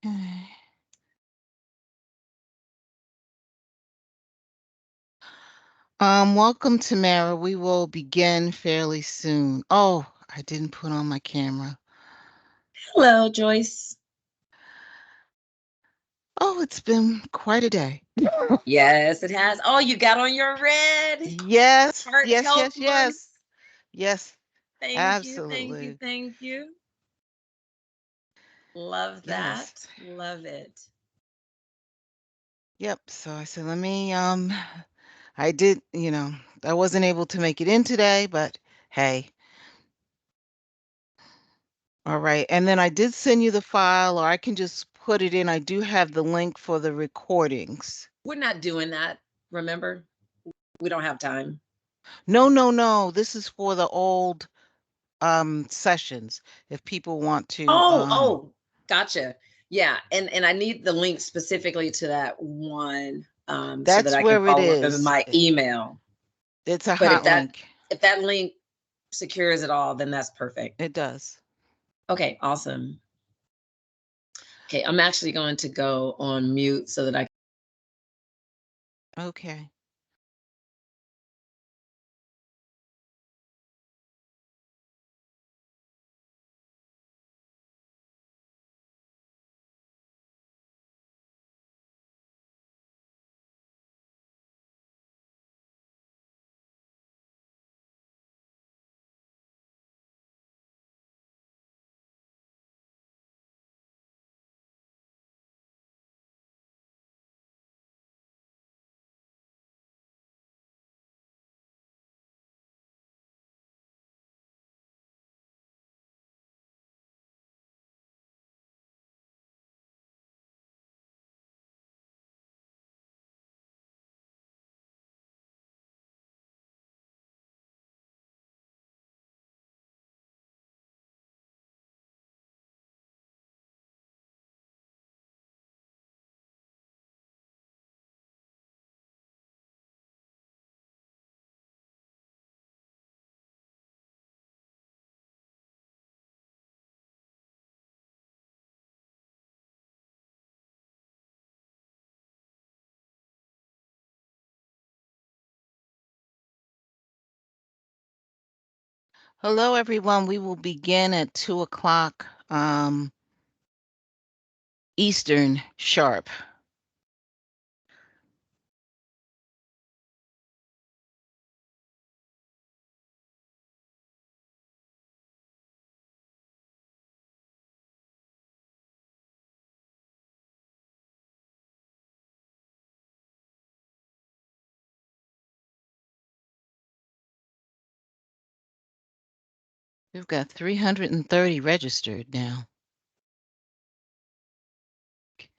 Okay. Welcome, Tamara. We will begin fairly soon. Oh, I didn't put on my camera. Hello, Joyce. Oh, it's been quite a day. Yes, it has. Oh, you got on your red Yes, heart yes, health yes, month. yes. Yes, Thank you, thank you, absolutely. thank you. Love Yes. that. Love it. Yep. So I said, I did, I wasn't able to make it in today, but hey. All right. And then I did send you the file, or I can just put it in. I do have the link for the recordings. We're not doing that. Remember, we don't have time. No, no, no. This is for the old sessions. If people want to Oh, gotcha. Yeah, and I need the link specifically to that one so that that's I can where it follow up in is. my email. It's a But hot link. if that link secures it all, then that's perfect. It does. Okay, awesome. Okay, I'm actually going to go on mute so that I Okay. Hello, everyone. We will begin at 2:00 Eastern sharp. We've got 330 registered now. Okay.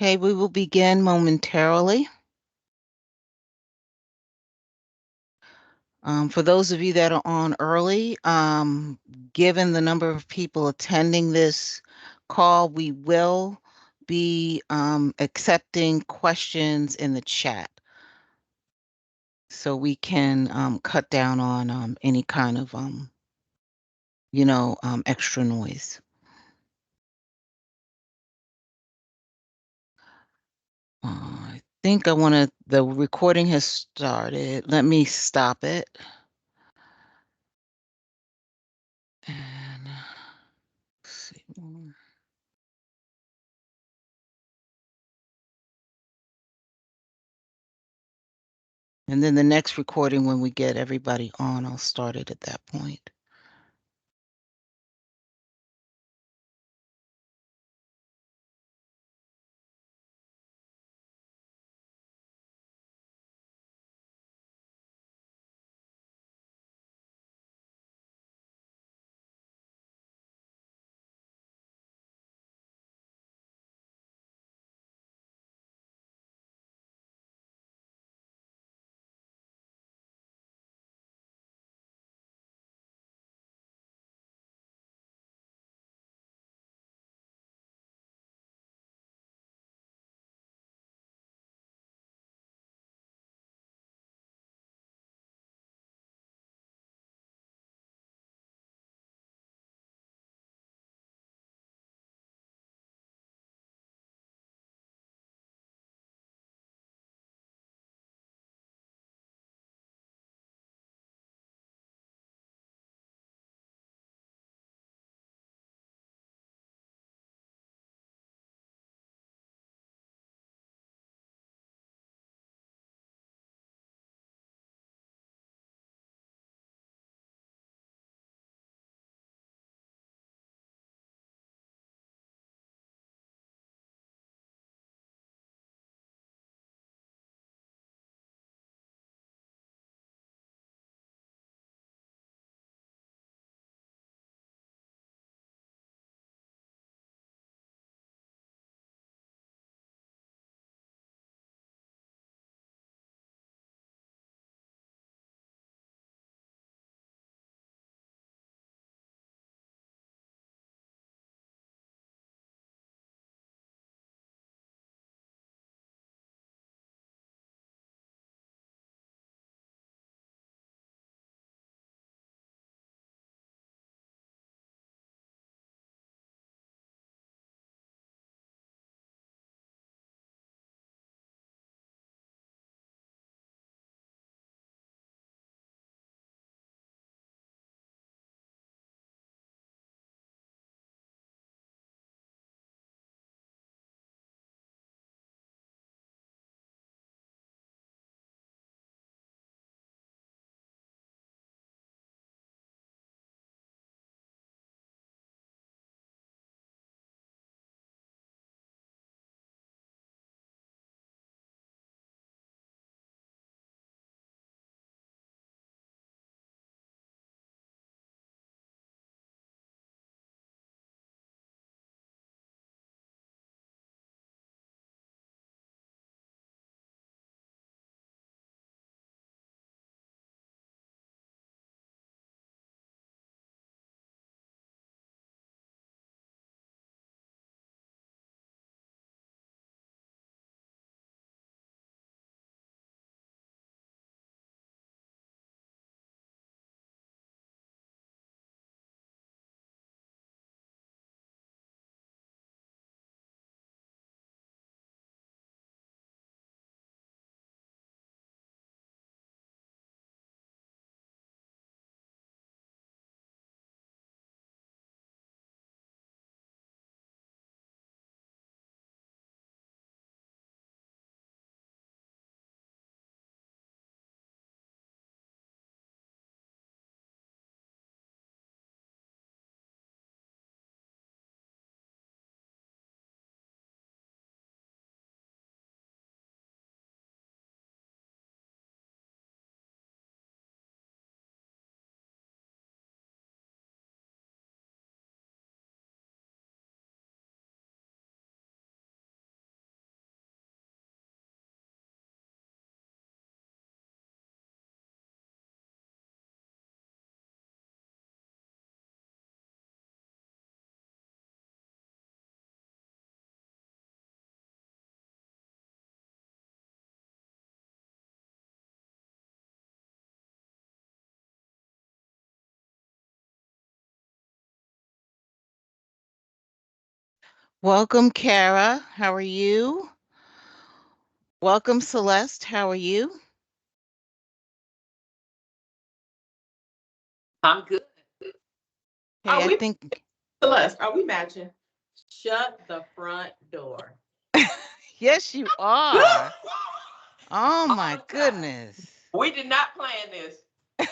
Okay, we will begin momentarily. For those of you that are on early, given the number of people attending this call, we will be accepting questions in the chat so we can cut down on any kind of extra noise. I think the recording has started. Let me stop it. And let's see. And then the next recording, when we get everybody on, I'll start it at that point. Welcome, Cara. How are you? Welcome, Celeste. How are you? I'm good. Hey, Are I we, think, Celeste? Are we matching? Shut the front door. yes, you are. Oh All my the time. goodness. We did not plan this.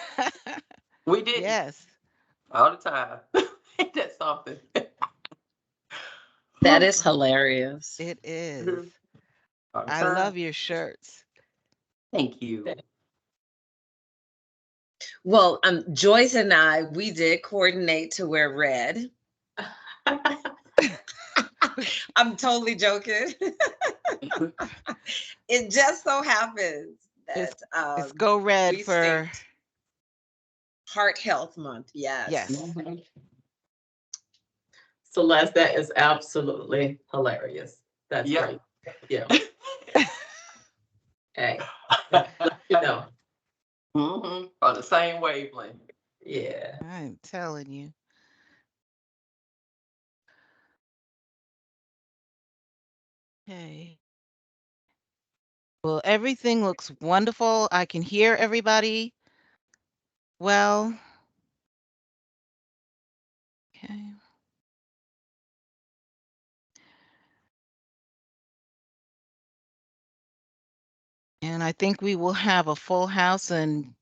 We didn't. Yes, All the time. Ain't that something? That is hilarious. it is. All the I time. love your shirts. Thank you. Well, Joyce and I, we did coordinate to wear red. I'm totally joking. It just so happens It's that it's Go Red we for, synced Heart Health Month. yes. Yes. Mhm. Celeste, that is absolutely hilarious. That's great. Yeah. Hey, you know. On the same wavelength. Yeah. I'm telling you. Okay. Well, everything looks wonderful. I can hear everybody well. Okay. And I think we will have a full house and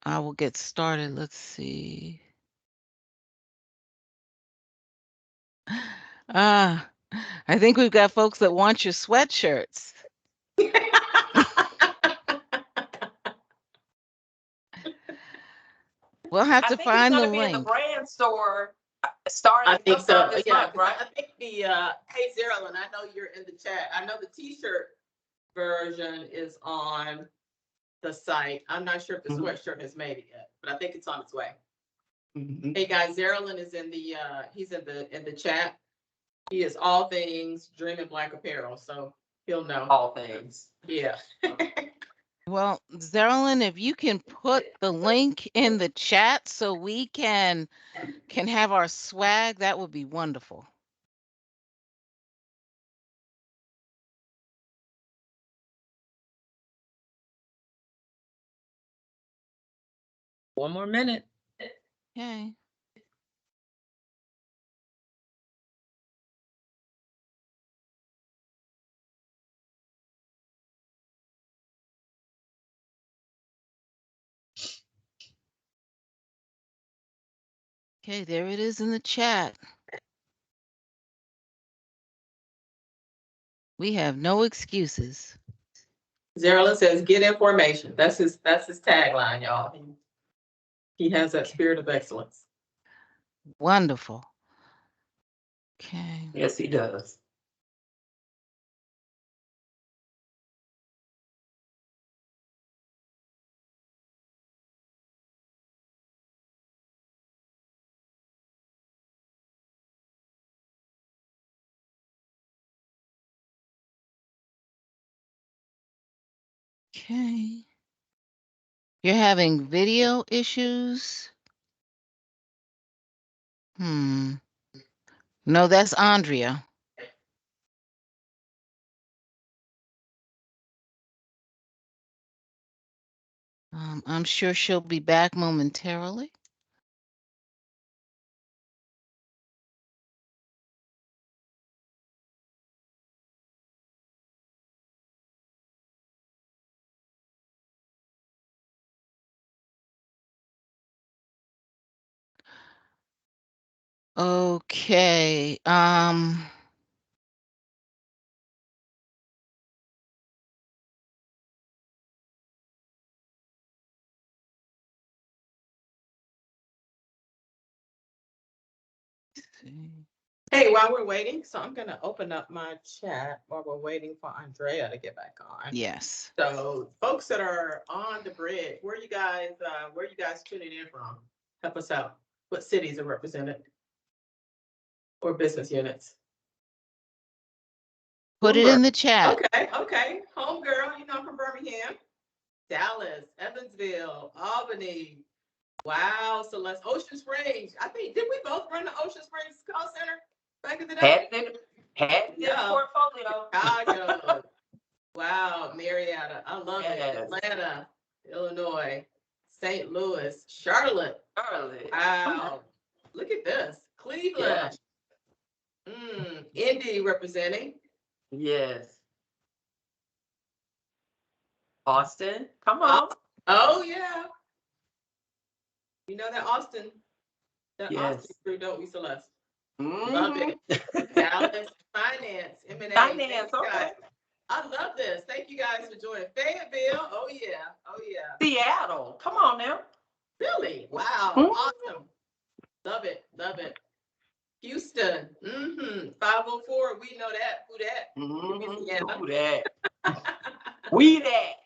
I will get started. Let's see. Ah, I think we've got folks that want your sweatshirts. We'll have I to think it's find going the to be in the link. brand store starting I think sometime so. this Yeah, month, right? I think the hey Zerilyn, I know you're in the chat. I know the T-shirt version is on the site. I'm not sure if the Mhm. sweatshirt has made it yet, but I think it's on its way. Mhm. Hey guys, Zerilyn is in the he's in the chat. He is all things Dreaming Black Apparel, so he'll know. All things. Yeah. Well, Zerilyn, if you can put the link in the chat so we can have our swag, that would be wonderful. One more minute. Okay. Okay, there it is in the chat. We have no excuses. Zerilyn says, "Get information." That's his tagline, y'all. He has that spirit of excellence. Wonderful. Okay. Yes, he does. Okay. You're having video issues? No, that's Andrea. I'm sure she'll be back momentarily. Okay. Let's see. Hey, while we're waiting, so I'm gonna open up my chat while we're waiting for Andrea to get back on. Yes. So, folks that are on the bridge, where you guys tuning in from? Help us out. What cities are represented or business units? Put it Bloomberg. in the chat. Okay. Home girl, you know, from Birmingham, Dallas, Evansville, Albany. Wow, Celeste, Ocean Springs. I think did we both run the Ocean Springs call center back in the day? Had it at this. Cleveland. Indy representing. Yes. Austin, come on. Oh yeah. You know that Austin Yes. crew, don't we, Celeste? Mhm. Love it. Dallas, finance, M&A. Finance, okay. Guys. I love this. Thank you guys for joining. Fayetteville, oh yeah, oh yeah. Seattle, come on now. Really? Wow, Mhm. awesome. Love it, love it. Houston, 504, we know that. Who that? Louisiana. Who that? We that.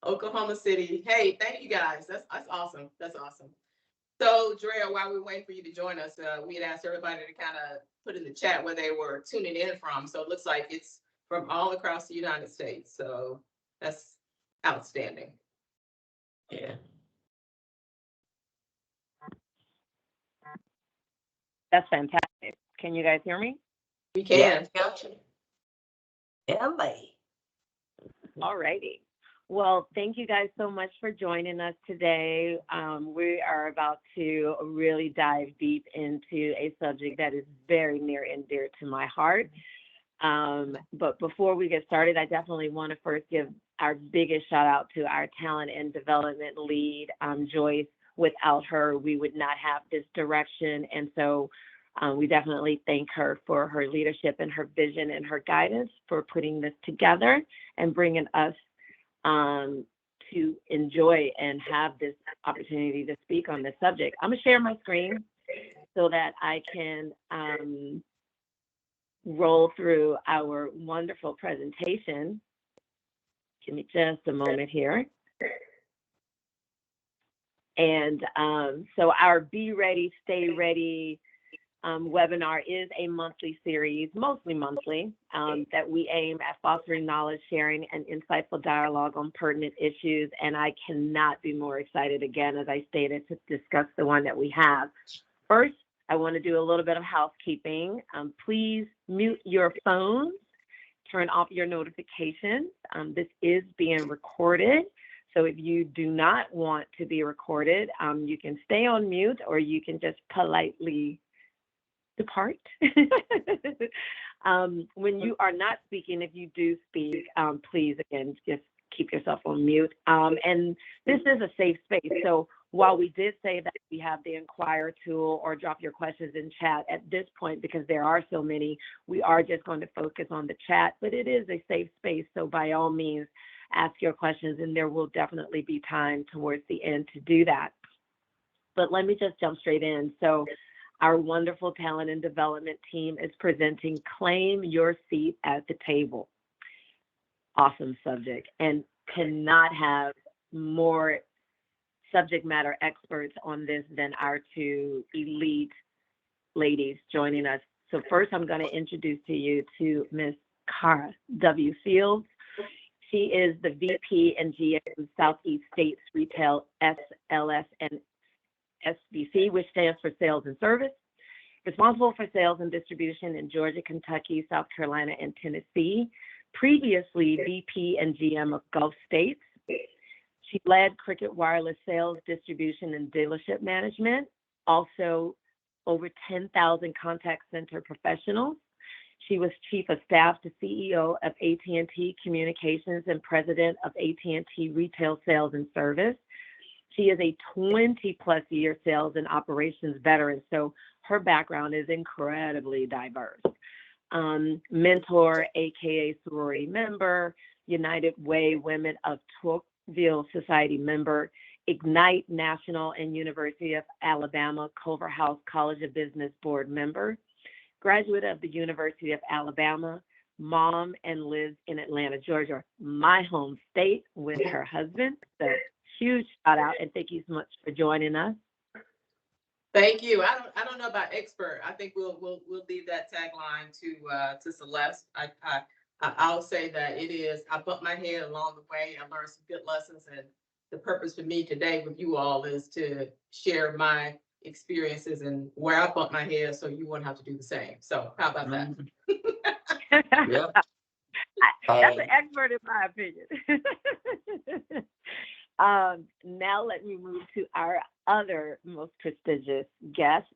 Oklahoma City. Hey, thank you guys. That's awesome. That's awesome. So, Drea, while we're waiting for you to join us, we had asked everybody to kind of put in the chat where they were tuning in from. So it looks like it's from all across the United States. So that's outstanding. Yeah. That's fantastic. Can you guys hear me? We can. Yeah, gotcha. LA. All righty. Well, thank you guys so much for joining us today. We are about to really dive deep into a subject that is very near and dear to my heart. But before we get started, I definitely want to first give our biggest shout out to our talent and development lead, Joyce. Without her, we would not have this direction. And so we definitely thank her for her leadership and her vision and her guidance for putting this together and bringing us to enjoy and have this opportunity to speak on this subject. I'm gonna share my screen so that I can roll through our wonderful presentation. Give me just a moment here. And so our Be Ready, Stay Ready webinar is a monthly series, mostly monthly, that we aim at fostering knowledge sharing and insightful dialogue on pertinent issues. And I cannot be more excited, again, as I stated, to discuss the one that we have. First, I want to do a little bit of housekeeping. Please mute your phones, turn off your notifications. This is being recorded. So if you do not want to be recorded, you can stay on mute or you can just politely depart. When you are not speaking, if you do speak, please, again, just keep yourself on mute. And this is a safe space. So while we did say that we have the inquire tool or drop your questions in chat at this point, because there are so many, we are just going to focus on the chat, but it is a safe space. So by all means, ask your questions, and there will definitely be time towards the end to do that. But let me just jump straight in. So our wonderful talent and development team is presenting Claim Your Seat at the Table. Awesome subject, and cannot have more subject matter experts on this than our two elite ladies joining us. So first, I'm going to introduce to you to Miss Cara W. Fields. She is the VP and GM Southeast States Retail SLS and SBC, which stands for Sales and Service, responsible for sales and distribution in Georgia, Kentucky, South Carolina, and Tennessee. Previously VP and GM of Gulf States. She led Cricket Wireless sales, distribution, and dealership management. Also over 10,000 contact center professionals. She was chief of staff to CEO of AT&T Communications and president of AT&T Retail Sales and Service. She is a 20-plus year sales and operations veteran, so her background is incredibly diverse. Mentor, AKA sorority member, United Way Women of Tocqueville Society member, Ignite National and University of Alabama Culver House College of Business Board member, graduate of the University of Alabama, mom, and lives in Atlanta, Georgia, my home state, with her husband. So huge shout out, and thank you so much for joining us. Thank you. I don't know about expert. I think we'll leave that tagline to Celeste. I'll say that it is. I bumped my head along the way. I learned some good lessons, and the purpose for me today with you all is to share my experiences and where I bumped my head, so you won't have to do the same. So how about that? Yeah. That's an expert in my opinion. Now let me move to our other most prestigious guest,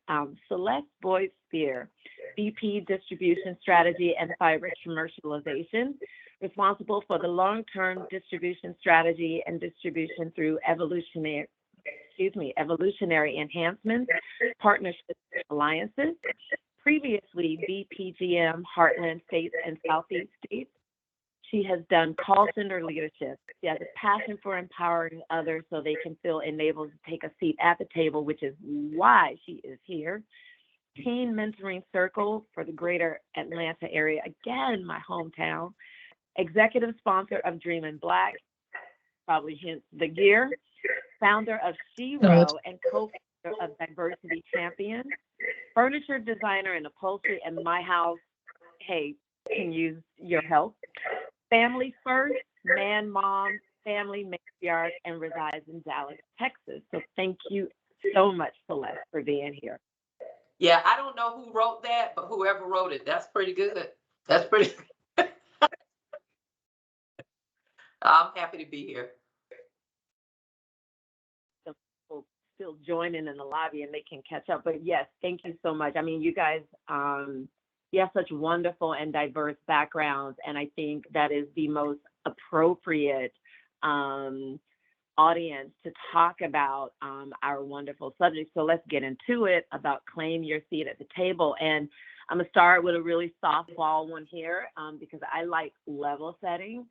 Celeste Boyd-Spear, VP Distribution Strategy and Fiber Commercialization, responsible for the long-term distribution strategy and distribution through evolutionary enhancements, partnerships, and alliances. Previously, VPGM, Heartland States, and Southeast States. She has done call center leadership. She has a passion for empowering others so they can feel enabled to take a seat at the table, which is why she is here. Teen Mentoring Circle for the greater Atlanta area, again, my hometown. Executive sponsor of Dream in Black, probably hence the gear. Founder of Shero and co-founder of Diversity Champion. Furniture designer and upholstery, and my house, hey, can use your help. Family first, man, mom, family matriarch, and resides in Dallas, Texas. So thank you so much, Celeste, for being here. Yeah, I don't know who wrote that, but whoever wrote it, that's pretty good. That's pretty good. I'm happy to be here. Some people still joining in the lobby and they can catch up. But yes, thank you so much. I mean, you guys, you have such wonderful and diverse backgrounds, and I think that is the most appropriate audience to talk about our wonderful subject. So let's get into it about claim your seat at the table. And I'm gonna start with a really softball one here because I like level setting.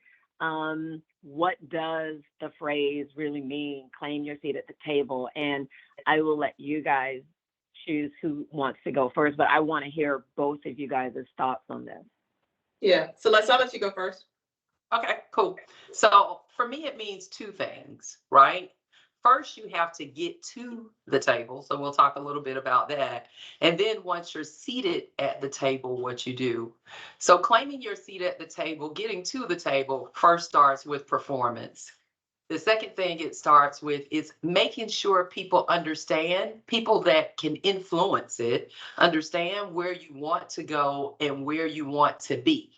What does the phrase really mean, claim your seat at the table? And I will let you guys choose who wants to go first, but I want to hear both of you guys' thoughts on this. Yeah, so I'll let you go first. Okay, cool. So for me, it means two things, right? First, you have to get to the table. So we'll talk a little bit about that. And then once you're seated at the table, what you do. So claiming your seat at the table, getting to the table first starts with performance. The second thing it starts with is making sure people understand, people that can influence it, understand where you want to go and where you want to be.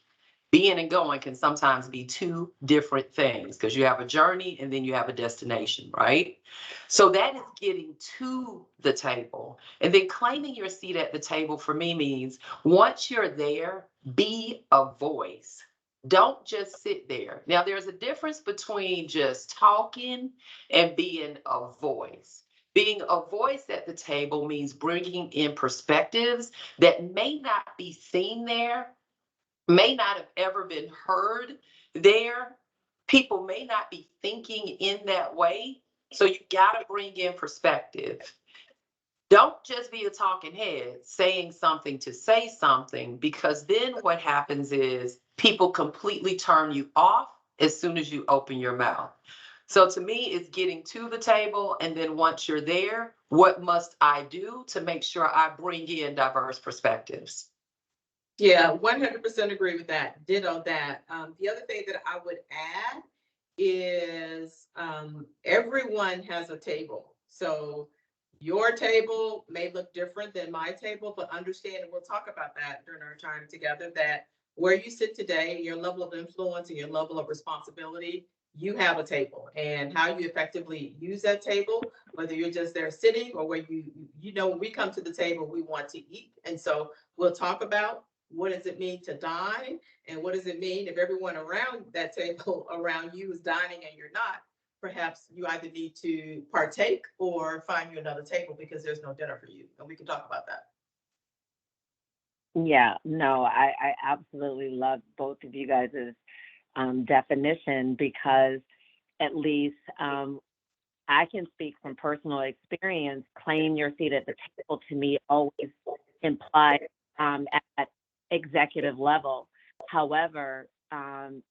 Being and going can sometimes be two different things because you have a journey and then you have a destination, right? So that is getting to the table. And then claiming your seat at the table for me means once you're there, be a voice. Don't just sit there. Now, there's a difference between just talking and being a voice. Being a voice at the table means bringing in perspectives that may not be seen there, may not have ever been heard there. People may not be thinking in that way. So you got to bring in perspective. Don't just be a talking head saying something to say something, because then what happens is people completely turn you off as soon as you open your mouth. So to me, it's getting to the table. And then once you're there, what must I do to make sure I bring in diverse perspectives? Yeah, 100% agree with that. Ditto that. The other thing that I would add is everyone has a table. So your table may look different than my table, but understand, and we'll talk about that during our time together, that where you sit today, your level of influence and your level of responsibility, you have a table, and how you effectively use that table, whether you're just there sitting or where when we come to the table, we want to eat. And so we'll talk about what does it mean to dine, and what does it mean if everyone around that table around you is dining and you're not. Perhaps you either need to partake or find you another table because there's no dinner for you. And we can talk about that. Yeah, no, I absolutely love both of you guys' definition, because at least I can speak from personal experience. Claim your seat at the table to me always implies at executive level. However,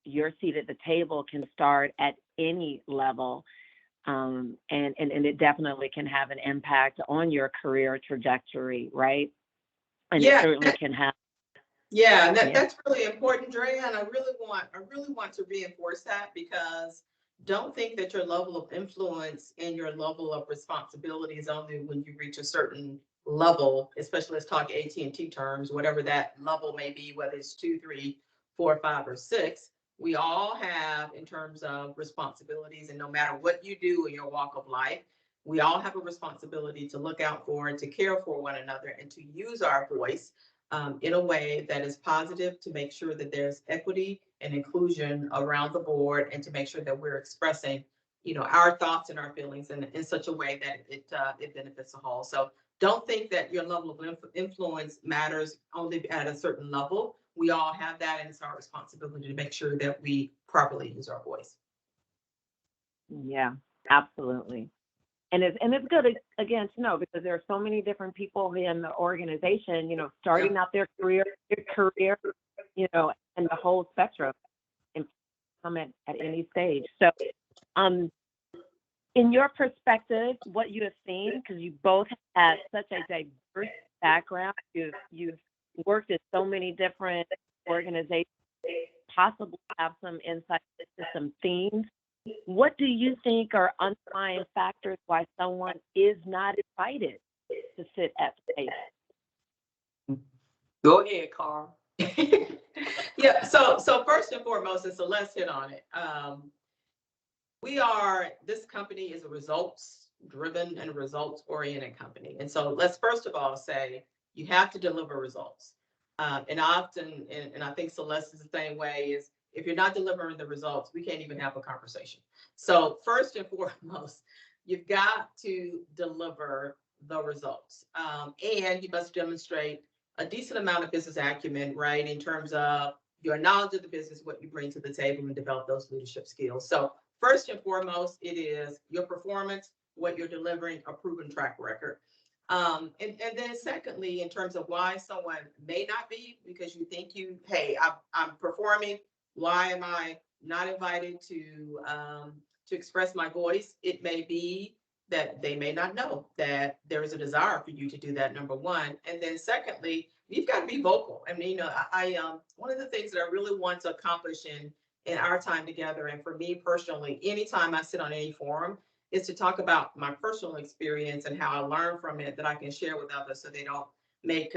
your seat at the table can start at any level, and it definitely can have an impact on your career trajectory, right? And Yeah, it certainly can have. Yeah, that's really important, Drea, and I really want to reinforce that, because don't think that your level of influence and your level of responsibility is only when you reach a certain level, especially let's talk AT&T terms, whatever that level may be, whether it's 2, 3, 4, 5, or 6. we all have in terms of responsibilities, and no matter what you do in your walk of life, we all have a responsibility to look out for and to care for one another and to use our voice in a way that is positive to make sure that there's equity and inclusion around the board and to make sure that we're expressing, our thoughts and our feelings in such a way that it benefits the whole. So don't think that your level of influence matters only at a certain level. We all have that, and it's our responsibility to make sure that we properly use our voice. Yeah, absolutely. And it's good again to know, because there are so many different people in the organization, starting out their career, and the whole spectrum, and come at any stage. So, in your perspective, what you have seen, because you both had such a diverse background, you've worked at so many different organizations, possibly have some insight into some themes. What do you think are underlying factors why someone is not invited to sit at the table? Go ahead, Cara. Yeah. So first and foremost, and Celeste hit on it. This company is a results driven and results oriented company. And so let's first of all say you have to deliver results. And often, and I think Celeste is the same way, is if you're not delivering the results, we can't even have a conversation. So first and foremost, you've got to deliver the results. And you must demonstrate a decent amount of business acumen, right, in terms of your knowledge of the business, what you bring to the table, and develop those leadership skills. So first and foremost, it is your performance, what you're delivering, a proven track record. And then secondly, in terms of why someone may not be, because you think hey, I'm performing, why am I not invited to express my voice? It may be that they may not know that there is a desire for you to do that, number one. And then secondly, you've got to be vocal. I mean, I one of the things that I really want to accomplish in our time together, and for me personally, anytime I sit on any forum, is to talk about my personal experience and how I learned from it that I can share with others so they don't make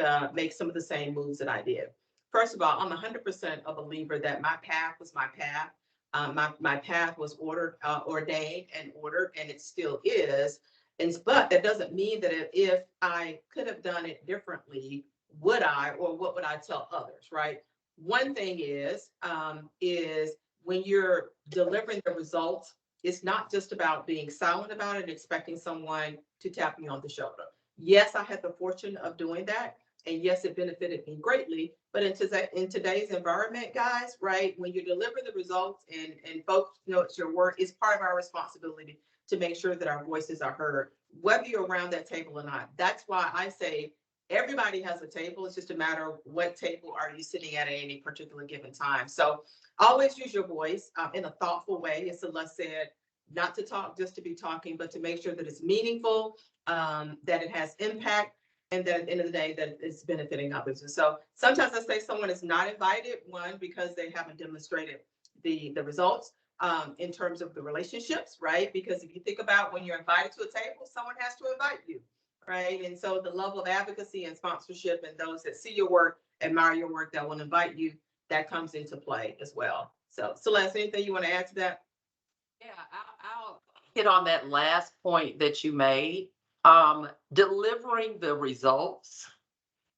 some of the same moves that I did. First of all, I'm 100% a believer that my path was my path. My path was ordained and ordered, and it still is. But that doesn't mean that if I could have done it differently, would I, or what would I tell others, right? One thing is when you're delivering the results, it's not just about being silent about it and expecting someone to tap you on the shoulder. Yes, I had the fortune of doing that. And yes, it benefited me greatly. But in today's environment, guys, right, when you deliver the results and folks know it's your work, it's part of our responsibility to make sure that our voices are heard, whether you're around that table or not. That's why I say everybody has a table. It's just a matter of what table are you sitting at any particular given time. So always use your voice in a thoughtful way, as Celeste said, not to talk just to be talking, but to make sure that it's meaningful, that it has impact, and that at the end of the day, that it's benefiting others. And so sometimes I say someone is not invited, one, because they haven't demonstrated the results in terms of the relationships, right? Because if you think about when you're invited to a table, someone has to invite you, right? And so the level of advocacy and sponsorship and those that see your work, admire your work, that will invite you, that comes into play as well. So Celeste, anything you want to add to that? Yeah, I'll hit on that last point that you made. Delivering the results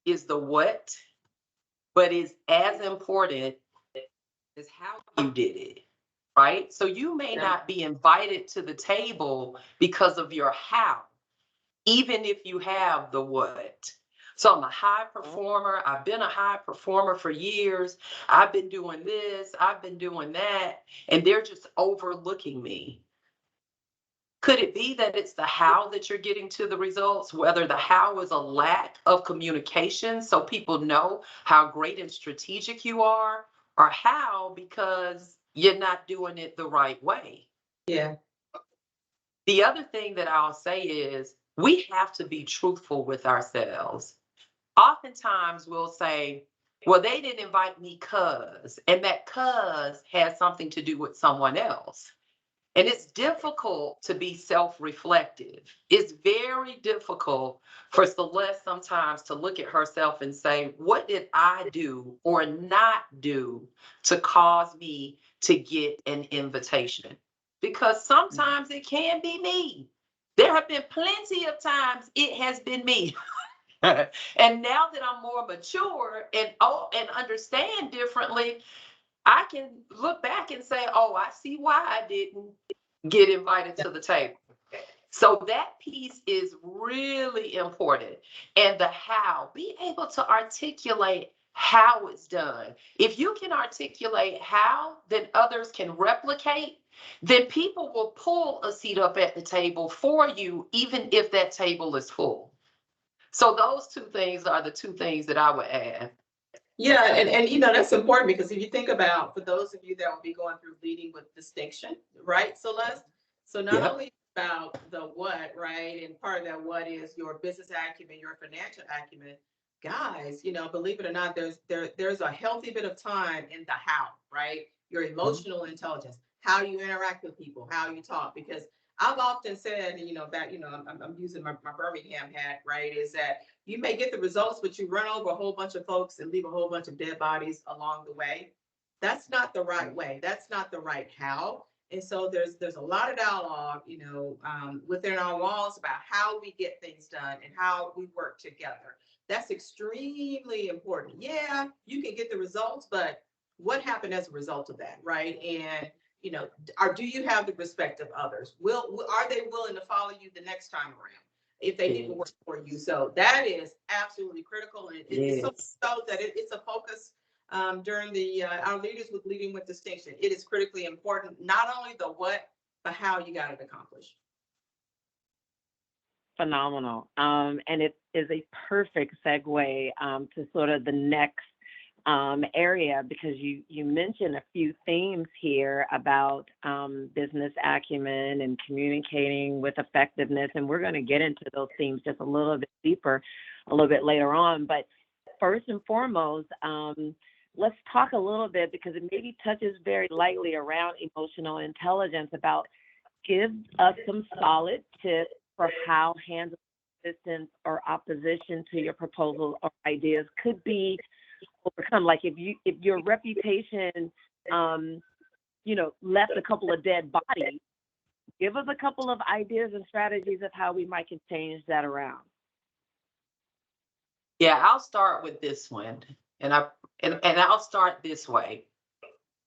is the what, but is as important as how you did it, right? So you may not be invited to the table because of your how, even if you have the what. So I'm a high performer. I've been a high performer for years. I've been doing this, I've been doing that, and they're just overlooking me. Could it be that it's the how that you're getting to the results, whether the how is a lack of communication so people know how great and strategic you are, or how because you're not doing it the right way? Yeah. The other thing that I'll say is we have to be truthful with ourselves. Oftentimes we'll say, well, they didn't invite me cuz, and that cuz has something to do with someone else. And it's difficult to be self-reflective. It's very difficult for Celeste sometimes to look at herself and say, what did I do or not do to cause me to get an invitation, because sometimes it can be me. There have been plenty of times it has been me. And now that I'm more mature and understand differently, I can look back and say, oh, I see why I didn't get invited to the table. So that piece is really important. And the how, be able to articulate how it's done. If you can articulate how, then others can replicate, then people will pull a seat up at the table for you, even if that table is full. So those two things are the two things that I would add. Yeah, and you know, that's important because if you think about, for those of you that will be going through leading with distinction, right, Celeste? So not Yep. only about the what, right? And part of that what is your business acumen, your financial acumen. Guys, you know, believe it or not, there's a healthy bit of time in the how, right? Your emotional intelligence, how you interact with people, how you talk. Because I've often said, you know, that, you know, I'm using my Birmingham hat, right? Is that you may get the results, but you run over a whole bunch of folks and leave a whole bunch of dead bodies along the way. That's not the right way. That's not the right how. And so there's a lot of dialogue, you know, within our walls about how we get things done and how we work together. That's extremely important. Yeah, you can get the results, but what happened as a result of that, right? And you know, do you have the respect of others? Are they willing to follow you the next time around if they need to work for you? So that is absolutely critical, and it's so that it's a focus during the our leaders with leading with distinction. It is critically important, not only the what, but how you got it accomplished. Phenomenal. And it is a perfect segue to sort of the next area, because you mentioned a few themes here about business acumen and communicating with effectiveness, and we're going to get into those themes just a little bit deeper a little bit later on. But first and foremost, let's talk a little bit, because it maybe touches very lightly around emotional intelligence, about give us some solid tips for how handling resistance or opposition to your proposal or ideas could be overcome. Like if your reputation, you know, left a couple of dead bodies, give us a couple of ideas and strategies of how we might can change that around. Yeah, I'll start with this one, and I'll start this way.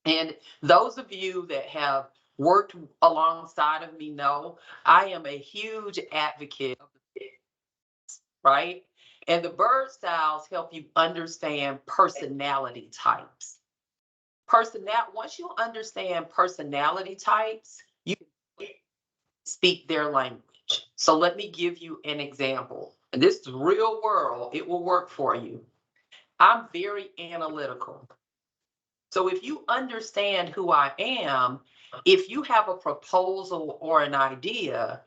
And those of you that have worked alongside of me know I am a huge advocate of the birds, right? And the bird styles help you understand personality types. Once you understand personality types, you can speak their language. So let me give you an example. And this is real world, it will work for you. I'm very analytical. So if you understand who I am, if you have a proposal or an idea,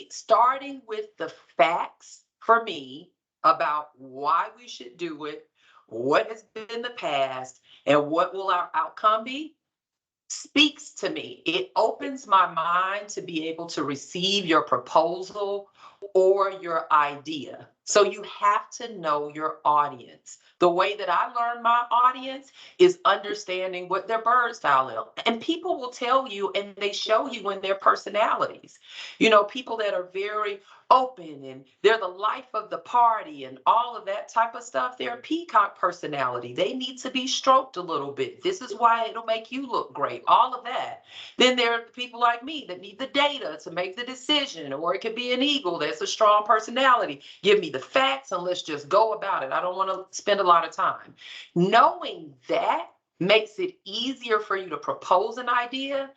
starting with the facts for me about why we should do it, what has been the past, and what will our outcome be, speaks to me. It opens my mind to be able to receive your proposal or your idea. So you have to know your audience. The way that I learn my audience is understanding what their bird style is. And people will tell you, and they show you in their personalities. You know, people that are very open and they're the life of the party and all of that type of stuff, they're a peacock personality. They need to be stroked a little bit. This is why it'll make you look great, all of that. Then there are people like me that need the data to make the decision, or it could be an eagle that's a strong personality. Give me the facts and let's just go about it. I don't want to spend a lot of time. Knowing that makes it easier for you to propose an idea,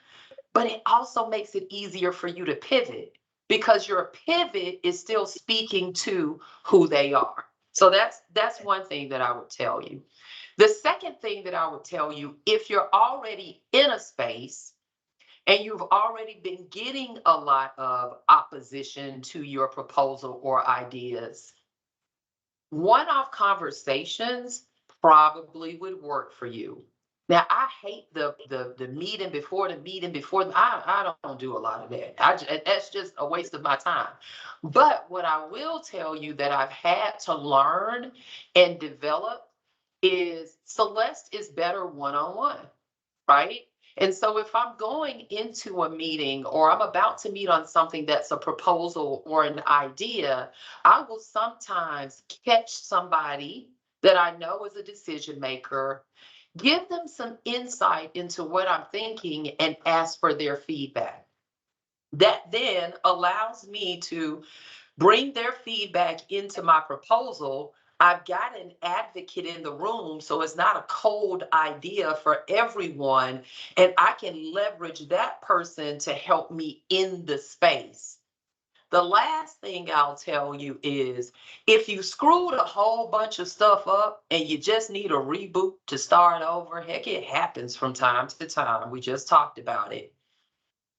but it also makes it easier for you to pivot, because your pivot is still speaking to who they are. So that's one thing that I would tell you. The second thing that I would tell you, if you're already in a space and you've already been getting a lot of opposition to your proposal or ideas, one-off conversations probably would work for you. Now, I hate the meeting before the meeting before. I don't do a lot of that. That's just a waste of my time. But what I will tell you that I've had to learn and develop is Celeste is better one-on-one, right? And so if I'm going into a meeting or I'm about to meet on something that's a proposal or an idea, I will sometimes catch somebody that I know is a decision maker, give them some insight into what I'm thinking, and ask for their feedback. That then allows me to bring their feedback into my proposal. I've got an advocate in the room, so it's not a cold idea for everyone, and I can leverage that person to help me in the space. The last thing I'll tell you is if you screwed a whole bunch of stuff up and you just need a reboot to start over, heck, it happens from time to time. We just talked about it.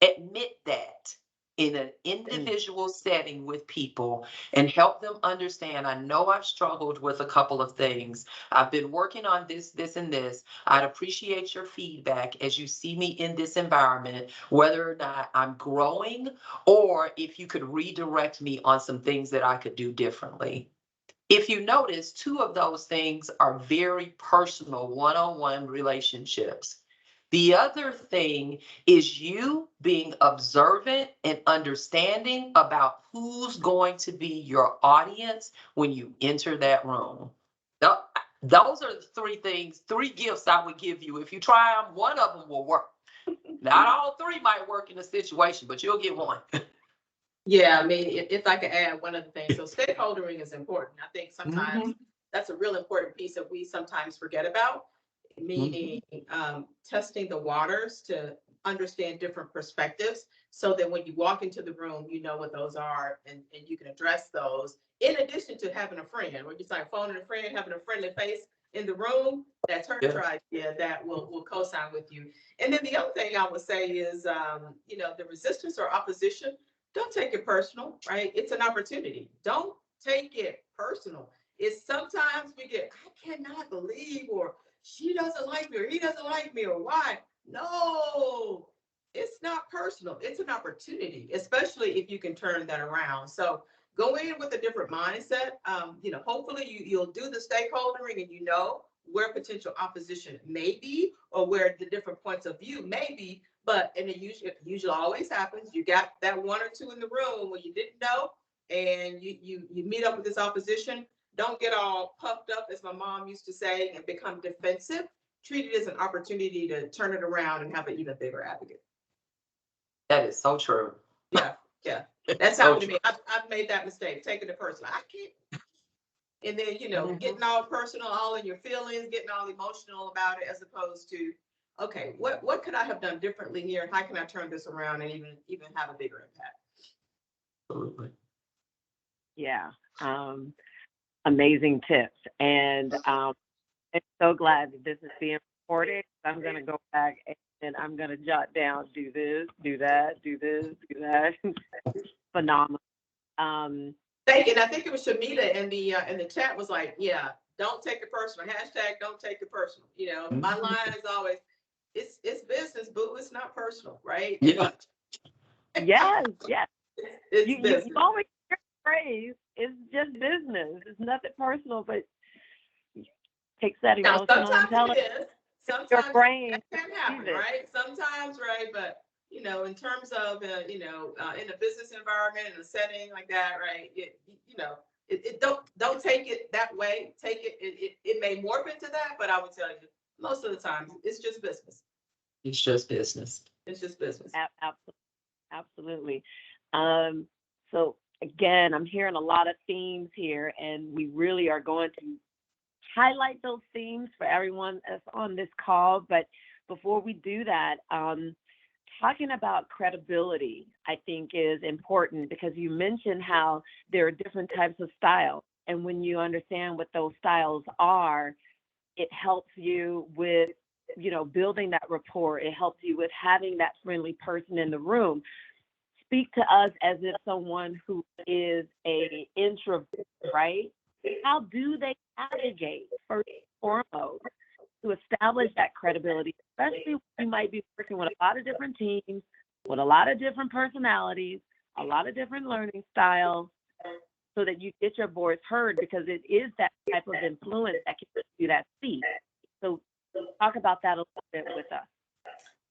Admit that in an individual setting with people and help them understand. I know I've struggled with a couple of things. I've been working on this, this, and this. I'd appreciate your feedback as you see me in this environment, whether or not I'm growing, or if you could redirect me on some things that I could do differently. If you notice, two of those things are very personal, one-on-one relationships. The other thing is you being observant and understanding about who's going to be your audience when you enter that room. Those are the three things, three gifts I would give you. If you try them, one of them will work. Not all three might work in a situation, but you'll get one. Yeah, I mean, if I could add one other thing, so stakeholdering is important. I think sometimes that's a real important piece that we sometimes forget about, meaning testing the waters to understand different perspectives so that when you walk into the room, you know what those are and you can address those. In addition to having a friend, or just like phoning a friend, having a friendly face in the room, that's her idea that will co-sign with you. And then the other thing I would say is, the resistance or opposition, don't take it personal, right? It's an opportunity. Don't take it personal. It's sometimes we get, I cannot believe, or she doesn't like me, or he doesn't like me, or why? No, it's not personal. It's an opportunity, especially if you can turn that around. So go in with a different mindset. Hopefully you'll do the stakeholdering and you know where potential opposition may be or where the different points of view may be. But and it usually always happens. You got that one or two in the room where you didn't know, and you meet up with this opposition. Don't get all puffed up, as my mom used to say, and become defensive. Treat it as an opportunity to turn it around and have an even bigger advocate. That is so true. Yeah. That's happened to me. I've made that mistake, taking it personal. I can't. And then, getting all personal, all in your feelings, getting all emotional about it, as opposed to, okay, what could I have done differently here? And how can I turn this around and even have a bigger impact? Absolutely. Yeah. Amazing tips. And I'm so glad that this is being recorded. I'm going to go back and I'm going to jot down, do this, do that, do this, do that. Phenomenal. Thank you. And I think it was Shamita in the chat was like, yeah, don't take it personal. Hashtag don't take it personal. My line is always, it's business, boo. It's not personal, right? Yeah. Yes. It's business. You always hear the phrase, it's just business. It's nothing personal, but takes that emotional intelligence. Sometimes your brain that can happen, right? Sometimes, right? But in terms of in a business environment, in a setting like that, right? Don't take it that way. Take it. It may morph into that, but I would tell you most of the time it's just business. It's just business. It's just business. Absolutely. So again, I'm hearing a lot of themes here, and we really are going to highlight those themes for everyone that's on this call. But before we do that, talking about credibility, I think, is important, because you mentioned how there are different types of styles. And when you understand what those styles are, it helps you with, building that rapport. It helps you with having that friendly person in the room. Speak to us as if someone who is an introvert, right? How do they navigate, first and foremost, to establish that credibility, especially when you might be working with a lot of different teams, with a lot of different personalities, a lot of different learning styles, so that you get your voice heard, because it is that type of influence that can give you that seat. So talk about that a little bit with us.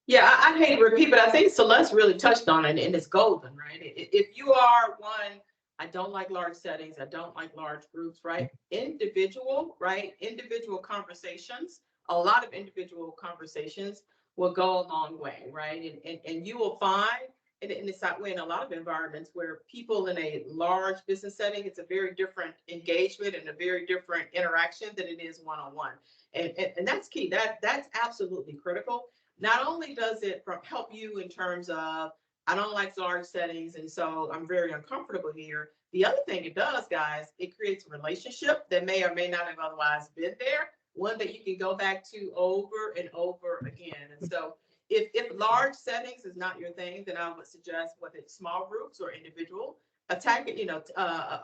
Yeah, I hate to repeat, but I think Celeste really touched on it, and it's golden, right? If you are one, I don't like large settings, I don't like large groups, right? Individual, right? Individual conversations, a lot of individual conversations will go a long way, right? And you will find, and it's that way in a lot of environments where people in a large business setting, it's a very different engagement and a very different interaction than it is one-on-one. And that's key. That's absolutely critical. Not only does it help you in terms of, I don't like large settings, and so I'm very uncomfortable here. The other thing it does, guys, it creates a relationship that may or may not have otherwise been there, one that you can go back to over and over again. And so if large settings is not your thing, then I would suggest whether it's small groups or individual, attack it,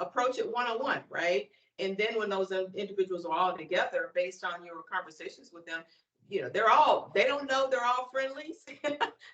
approach it one-on-one, right? And then when those individuals are all together, based on your conversations with them, they don't know they're all friendlies.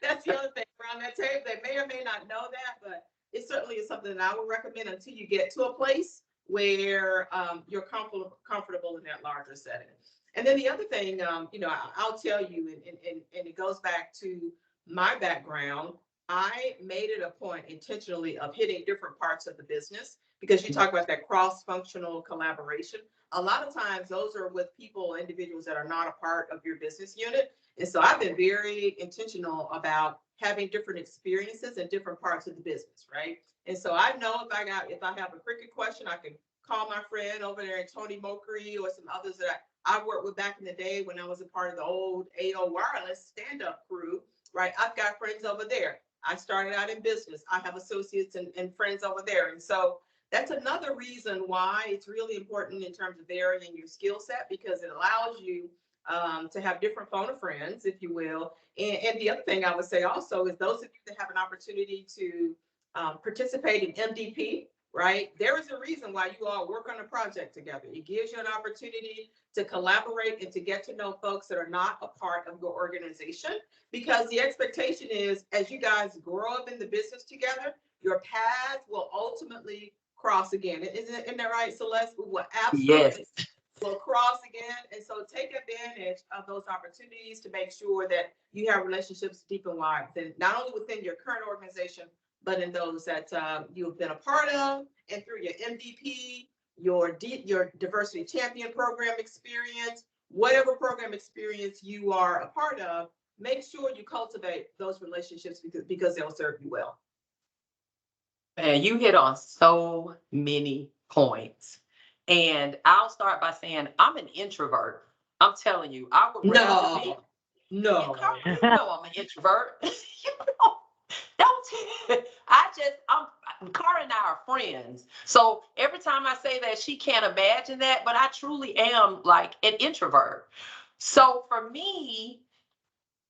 That's the other thing around that table. They may or may not know that, but it certainly is something that I would recommend until you get to a place where you're comfortable in that larger setting. And then the other thing, I'll tell you, and it goes back to my background. I made it a point intentionally of hitting different parts of the business because you talk about that cross-functional collaboration. A lot of times those are with people, individuals that are not a part of your business unit. And so I've been very intentional about having different experiences in different parts of the business, right? And so I know if I have a cricket question, I can call my friend over there, Tony Mokri, or some others that I worked with back in the day when I was a part of the old AO Wireless stand-up crew, right? I've got friends over there. I started out in business. I have associates and friends over there. And so that's another reason why it's really important in terms of varying your skill set, because it allows you to have different phone of friends, if you will. And the other thing I would say also is those of you that have an opportunity to participate in MDP, right? There is a reason why you all work on a project together. It gives you an opportunity to collaborate and to get to know folks that are not a part of your organization, because the expectation is as you guys grow up in the business together, your paths will ultimately cross again. Isn't that right, Celeste? We will absolutely will cross again. And so take advantage of those opportunities to make sure that you have relationships deep and wide, not only within your current organization, but in those that you've been a part of, and through your MDP, your diversity champion program experience, whatever program experience you are a part of, make sure you cultivate those relationships because they'll serve you well. And you hit on so many points. And I'll start by saying I'm an introvert. I'm telling you, I would rather be. No. You know I'm an introvert. You know, don't. Cara and I are friends. So every time I say that, she can't imagine that, but I truly am like an introvert. So for me,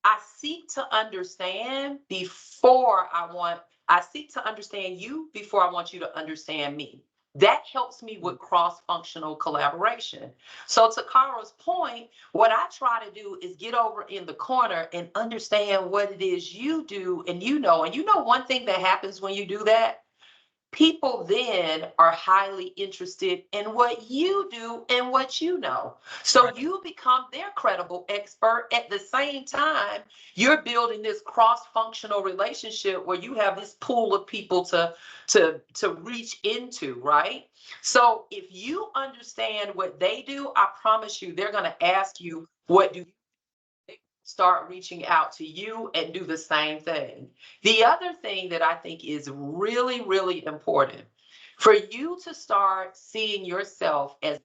I seek to understand I seek to understand you before I want you to understand me. That helps me with cross-functional collaboration. So to Cara's point, what I try to do is get over in the corner and understand what it is you do and you know one thing that happens when you do that, people then are highly interested in what you do and what you know. So you become their credible expert. At the same time, you're building this cross-functional relationship where you have this pool of people to reach into, right? So if you understand what they do, I promise you, they're going to ask you, what do you start reaching out to you and do the same thing. The other thing that I think is really, really important for you to start seeing yourself as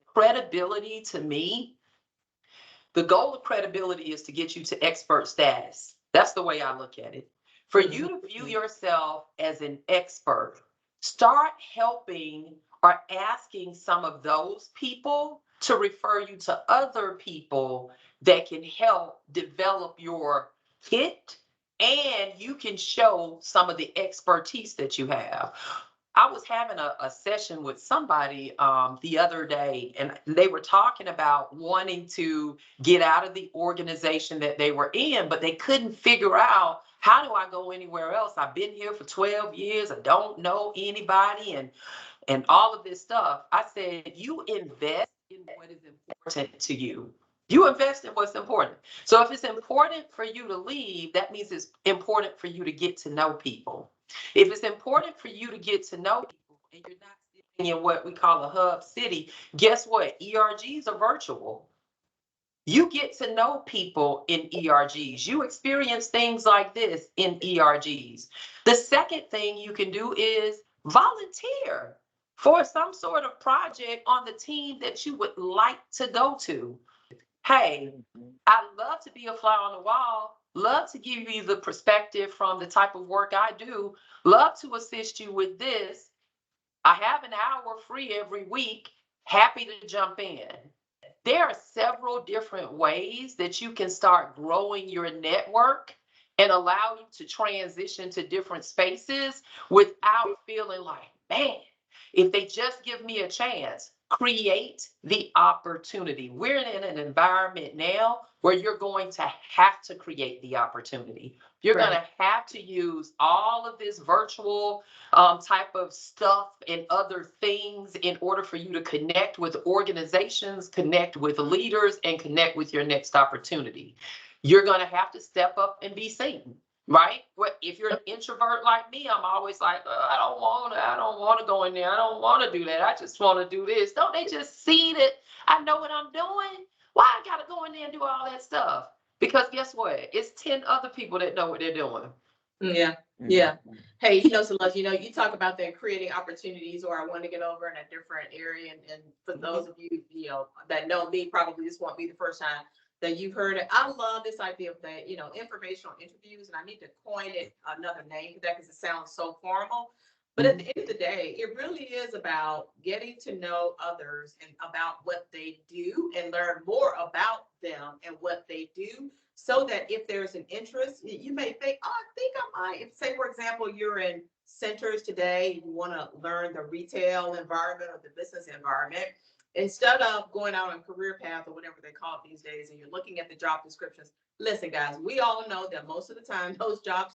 credibility to me, the goal of credibility is to get you to expert status. That's the way I look at it. For you to view yourself as an expert, start helping or asking some of those people to refer you to other people that can help develop your kit, and you can show some of the expertise that you have. I was having a session with somebody the other day, and they were talking about wanting to get out of the organization that they were in, but they couldn't figure out, how do I go anywhere else? I've been here for 12 years. I don't know anybody and all of this stuff. I said, you invest in what is important to you. You invest in what's important. So if it's important for you to leave, that means it's important for you to get to know people. If it's important for you to get to know people and you're not sitting in what we call a hub city, guess what? ERGs are virtual. You get to know people in ERGs. You experience things like this in ERGs. The second thing you can do is volunteer for some sort of project on the team that you would like to go to. Hey, I love to be a fly on the wall, love to give you the perspective from the type of work I do, love to assist you with this. I have an hour free every week, happy to jump in. There are several different ways that you can start growing your network and allow you to transition to different spaces without feeling like, man, if they just give me a chance, create the opportunity. We're in an environment now where you're going to have to create the opportunity. You're going to have to use all of this virtual type of stuff and other things in order for you to connect with organizations, connect with leaders, and connect with your next opportunity. You're going to have to step up and be seen. Right? Well, if you're an introvert like me, I'm always like, I don't want to go in there. I don't want to do that. I just want to do this. Don't they just see that I know what I'm doing? Why I got to go in there and do all that stuff? Because guess what? It's 10 other people that know what they're doing. Yeah. Yeah. Hey, Celeste, you talk about that creating opportunities, or I want to get over in a different area. And for those of you, that know me, probably this won't be the first time that you've heard it. I love this idea of the, informational interviews, and I need to coin it another name for that because it sounds so formal. But at the end of the day, it really is about getting to know others and about what they do and learn more about them and what they do, so that if there's an interest, you may think, oh, I think I might. If, say, for example, you're in centers today, you want to learn the retail environment or the business environment, instead of going out on career path or whatever they call it these days, and you're looking at the job descriptions. Listen, guys, we all know that most of the time those job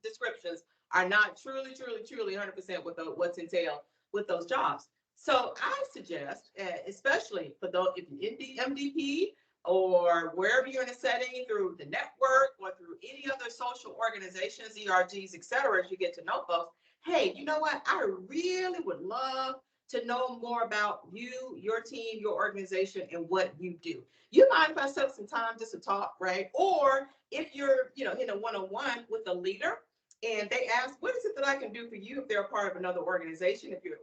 descriptions are not truly 100% with what's entailed with those jobs. So I suggest, especially for those, if you're in the MDP or wherever you're in a setting, through the network or through any other social organizations, ERGs, etc., as you get to know folks, hey, you know what? I really would love to know more about you, your team, your organization, and what you do. You mind if I set some time just to talk, right? Or if you're, in a one-on-one with a leader and they ask, what is it that I can do for you if they're a part of another organization? If you're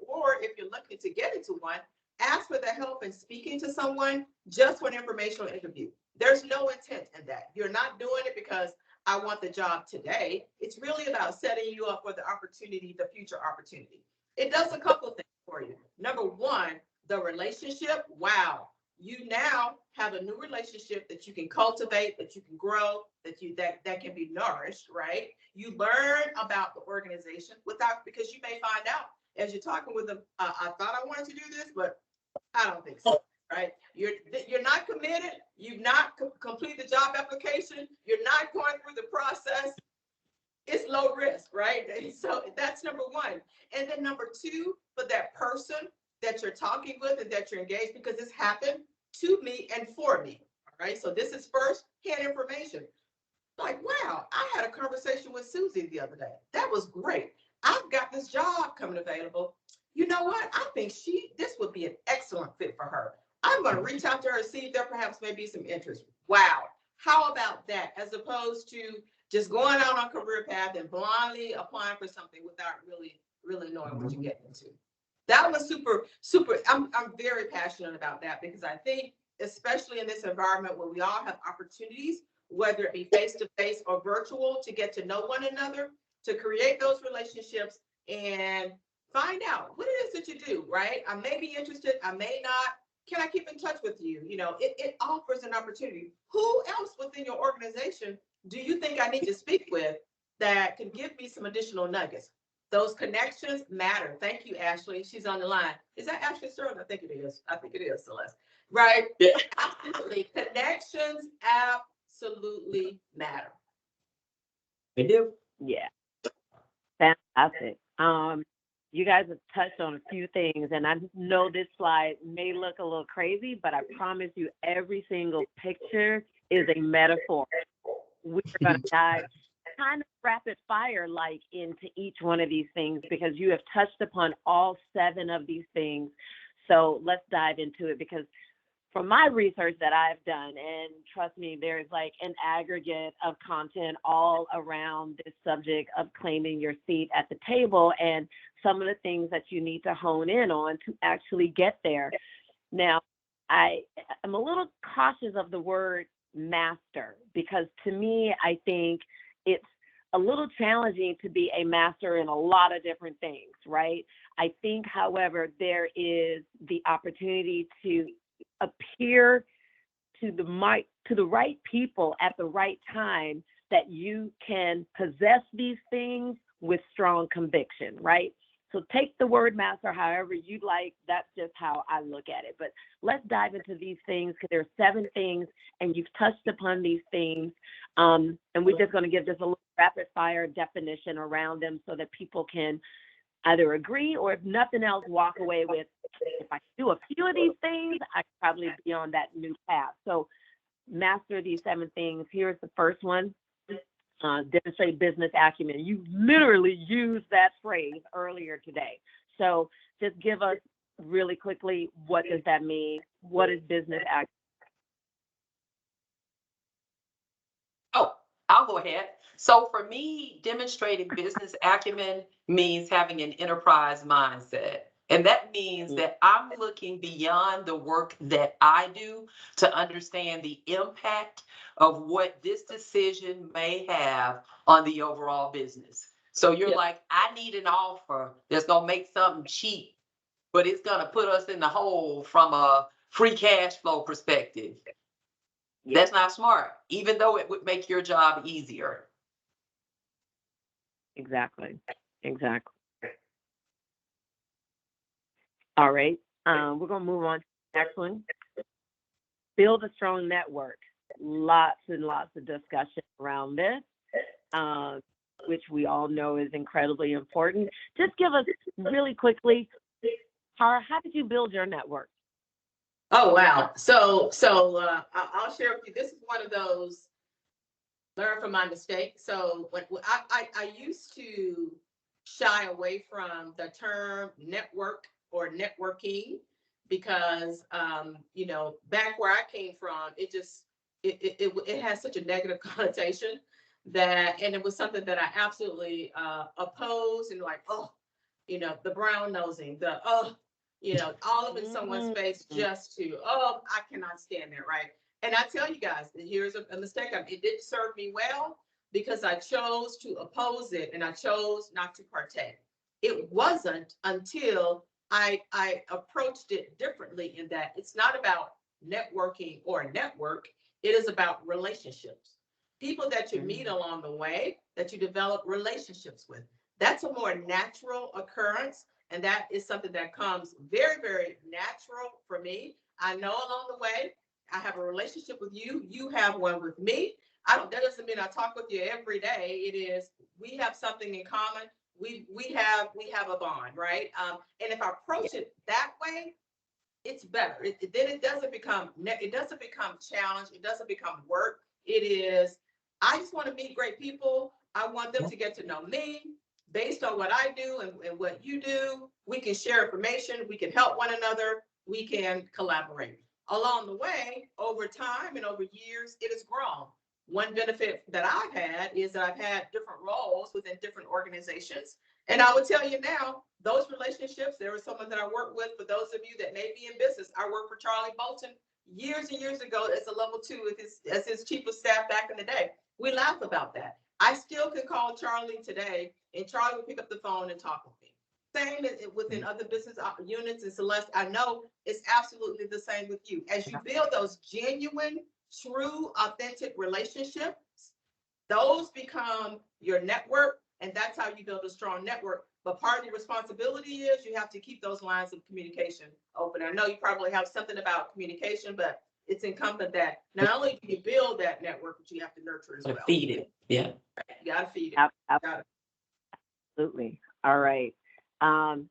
looking to get into one, ask for the help in speaking to someone just for an informational interview. There's no intent in that. You're not doing it because I want the job today. It's really about setting you up for the opportunity, the future opportunity. It does a couple of things for you. Number one, the relationship. Wow, you now have a new relationship that you can cultivate, that you can grow, that can be nourished, right? You learn about the organization because you may find out as you're talking with them, I thought I wanted to do this, but I don't think so, right? You're not committed. You've not completed the job application. You're not going through the process. It's low risk, right? And so that's number one. And then number two, for that person that you're talking with and that you're engaged, because this happened to me and for me. All right. So this is first-hand information. Like, wow, I had a conversation with Susie the other day. That was great. I've got this job coming available. You know what? I think this would be an excellent fit for her. I'm going to reach out to her and see if there perhaps may be some interest. Wow. How about that? As opposed to just going out on career path and blindly applying for something without really knowing what you're getting into. That was super. I'm very passionate about that because I think, especially in this environment where we all have opportunities, whether it be face-to-face or virtual, to get to know one another, to create those relationships and find out what it is that you do, right? I may be interested, I may not. Can I keep in touch with you? It offers an opportunity. Who else within your organization do you think I need to speak with that can give me some additional nuggets? Those connections matter. Thank you, Ashley. She's on the line. Is that Ashley Sterling? I think it is. I think it is, Celeste. Right? Yeah. Absolutely. Connections absolutely matter. They do. Yeah. Fantastic. you guys have touched on a few things, and I know this slide may look a little crazy, but I promise you every single picture is a metaphor. We're going to dive kind of rapid fire like into each one of these things because you have touched upon all 7 of these things. So let's dive into it, because from my research that I've done, and trust me, there's like an aggregate of content all around this subject of claiming your seat at the table and some of the things that you need to hone in on to actually get there. Now, I am a little cautious of the word master, because to me, I think it's a little challenging to be a master in a lot of different things, right? I think, however, there is the opportunity to appear to the right people at the right time, that you can possess these things with strong conviction, right? So take the word master however you'd like. That's just how I look at it. But let's dive into these things, because there are 7 things and you've touched upon these things. And we're just going to give just a little rapid fire definition around them so that people can either agree, or if nothing else, walk away with, if I do a few of these things, I could probably be on that new path. So master these 7 things. Here's the first one. Demonstrate business acumen. You literally used that phrase earlier today. So just give us really quickly, what does that mean? What is business acumen? Oh, I'll go ahead. So for me, demonstrating business acumen means having an enterprise mindset. And that means that I'm looking beyond the work that I do to understand the impact of what this decision may have on the overall business. So you're like, I need an offer that's going to make something cheap, but it's going to put us in the hole from a free cash flow perspective. That's not smart, even though it would make your job easier. Exactly. All right. We're going to move on to the next one. Build a strong network. Lots and lots of discussion around this, which we all know is incredibly important. Just give us really quickly, Cara, how did you build your network? Oh, wow. So I'll share with you. This is one of those learn from my mistake. So when I used to shy away from the term network or networking, because back where I came from, it has such a negative connotation, and it was something that I absolutely opposed, and like, the brown nosing, all up in someone's face just to, I cannot stand that, right? And I tell you guys, here's a mistake. It didn't serve me well, because I chose to oppose it and I chose not to partake. It wasn't until I approached it differently, in that it's not about networking or a network. It is about relationships. People that you meet along the way, that you develop relationships with. That's a more natural occurrence. And that is something that comes very, very natural for me. I know along the way, I have a relationship with you. You have one with me. That doesn't mean I talk with you every day. It is, we have something in common. We have a bond, right? And if I approach it that way, it's better. Then it doesn't become challenge. It doesn't become work. It is, I just want to meet great people. I want them to get to know me based on what I do and what you do. We can share information. We can help one another. We can collaborate. Along the way, over time and over years, it has grown. One benefit that I've had is that I've had different roles within different organizations. And I would tell you now, those relationships, there was someone that I worked with, for those of you that may be in business, I worked for Charlie Bolton years and years ago as a level 2 as his chief of staff back in the day. We laugh about that. I still can call Charlie today, and Charlie will pick up the phone and talk with me. Same within other business units. And Celeste, I know it's absolutely the same with you. As you build those genuine, true, authentic relationships, those become your network, and that's how you build a strong network. But part of the responsibility is you have to keep those lines of communication open. I know you probably have something about communication, but it's incumbent that not only do you build that network, but you have to nurture as well. Feed it. Yeah. You gotta feed it. Absolutely. All right.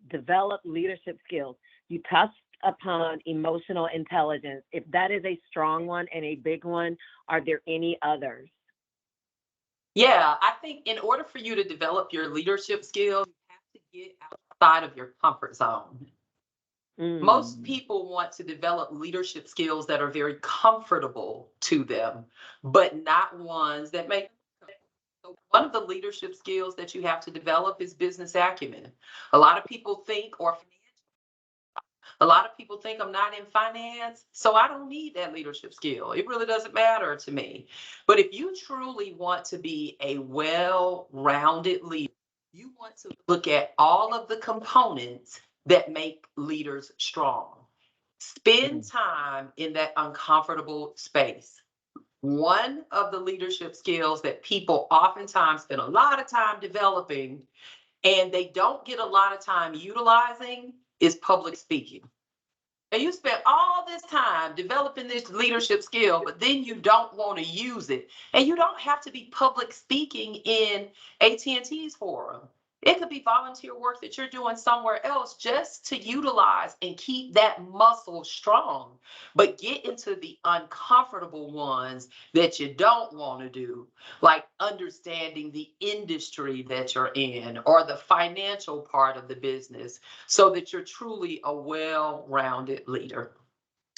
Develop leadership skills. You touched upon emotional intelligence. If that is a strong one and a big one, are there any others? Yeah, I think in order for you to develop your leadership skills, you have to get outside of your comfort zone. Most people want to develop leadership skills that are very comfortable to them, but not ones that make. So one of the leadership skills that you have to develop is business acumen. A lot of people think, or a lot of people think I'm not in finance, so I don't need that leadership skill. It really doesn't matter to me. But if you truly want to be a well-rounded leader, you want to look at all of the components that make leaders strong. Spend time in that uncomfortable space. One of the leadership skills that people oftentimes spend a lot of time developing and they don't get a lot of time utilizing is public speaking. And you spend all this time developing this leadership skill, but then you don't want to use it. And you don't have to be public speaking in AT&T's forum. It could be volunteer work that you're doing somewhere else just to utilize and keep that muscle strong. But get into the uncomfortable ones that you don't want to do, like understanding the industry that you're in or the financial part of the business, so that you're truly a well-rounded leader.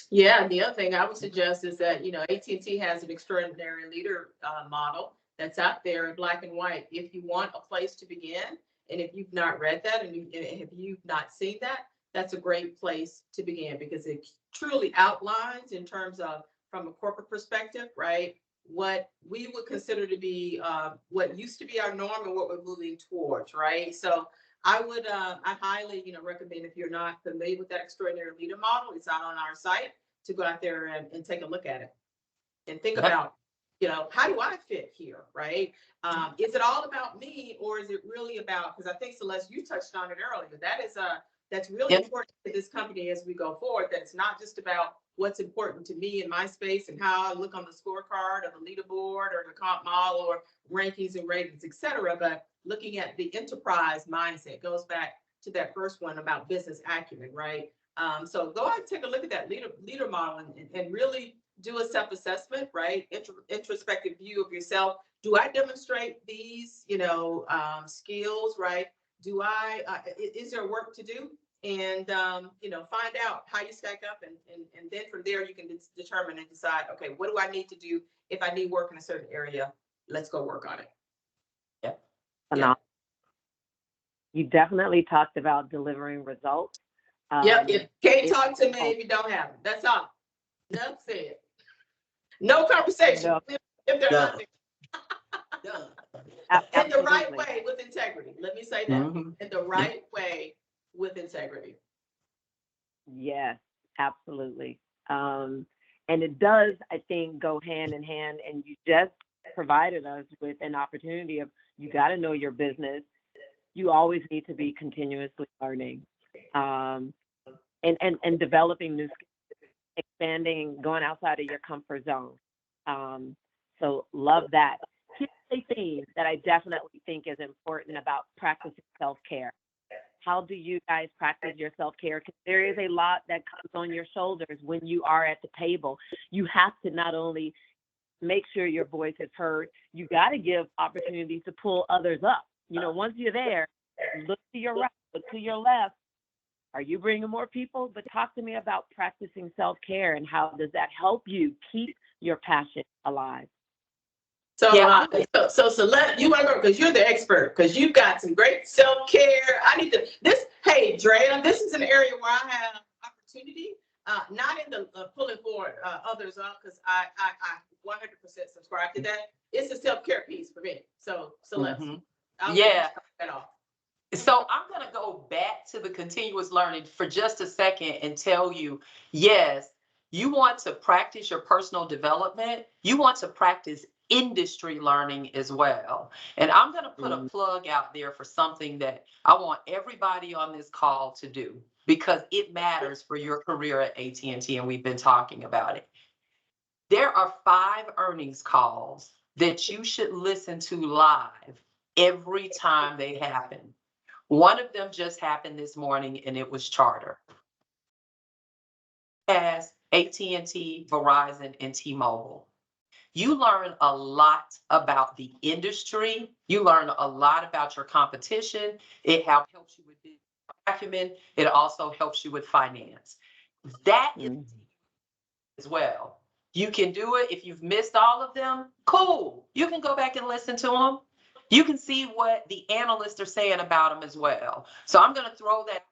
Yeah, and the other thing I would suggest is that, AT&T has an extraordinary leader model that's out there in black and white. If you want a place to begin, and if you've not read that and if you've not seen that, that's a great place to begin because it truly outlines in terms of from a corporate perspective, right? What we would consider to be what used to be our norm and what we're moving towards, right? So I would, I highly, recommend if you're not familiar with that extraordinary leader model, it's out on our site to go out there and take a look at it and think about, how do I fit here, right? Is it all about me or is it really about, because I think Celeste, you touched on it earlier, that's really important to this company as we go forward, that it's not just about what's important to me in my space and how I look on the scorecard or the leaderboard or the comp model or rankings and ratings, et cetera, but looking at the enterprise mindset goes back to that first one about business acumen, right? So go ahead and take a look at that leader model and really do a self-assessment, right? Introspective view of yourself. Do I demonstrate these, skills, right? Do I, is there work to do? And, find out how you stack up and then from there you can determine and decide, okay, what do I need to do? If I need work in a certain area, let's go work on it. Yeah. You definitely talked about delivering results. You can't talk to me if you don't have it. That's all. Enough said. No conversation. No. If they're not there. In the right Absolutely. way with integrity. Let me say that. In the right way with integrity. Yes, absolutely. And it does, I think, go hand in hand. And you just provided us with an opportunity of you got to know your business. You always need to be continuously learning and developing new skills, expanding, going outside of your comfort zone. So love that. Here's a thing that I definitely think is important about practicing self-care. How do you guys practice your self-care? Because there is a lot that comes on your shoulders when you are at the table. You have to not only make sure your voice is heard, you got to give opportunities to pull others up. Once you're there, look to your right, look to your left. Are you bringing more people? But talk to me about practicing self-care and how does that help you keep your passion alive? So, so Celeste, you want to go because you're the expert because you've got some great self-care. Hey, Drea, this is an area where I have opportunity, not in the pulling for others up because I 100% subscribe to that. It's a self-care piece for me. So, Celeste, So I'm going to go back to the continuous learning for just a second and tell you, yes, you want to practice your personal development. You want to practice industry learning as well. And I'm going to put a plug out there for something that I want everybody on this call to do because it matters for your career at AT&T, and we've been talking about it. There are 5 earnings calls that you should listen to live every time they happen. One of them just happened this morning, and it was Charter. As AT&T, Verizon, and T-Mobile. You learn a lot about the industry. You learn a lot about your competition. It helps you with business acumen. It also helps you with finance. That is as well. You can do it. If you've missed all of them, cool. You can go back and listen to them. You can see what the analysts are saying about them as well. So I'm going to throw that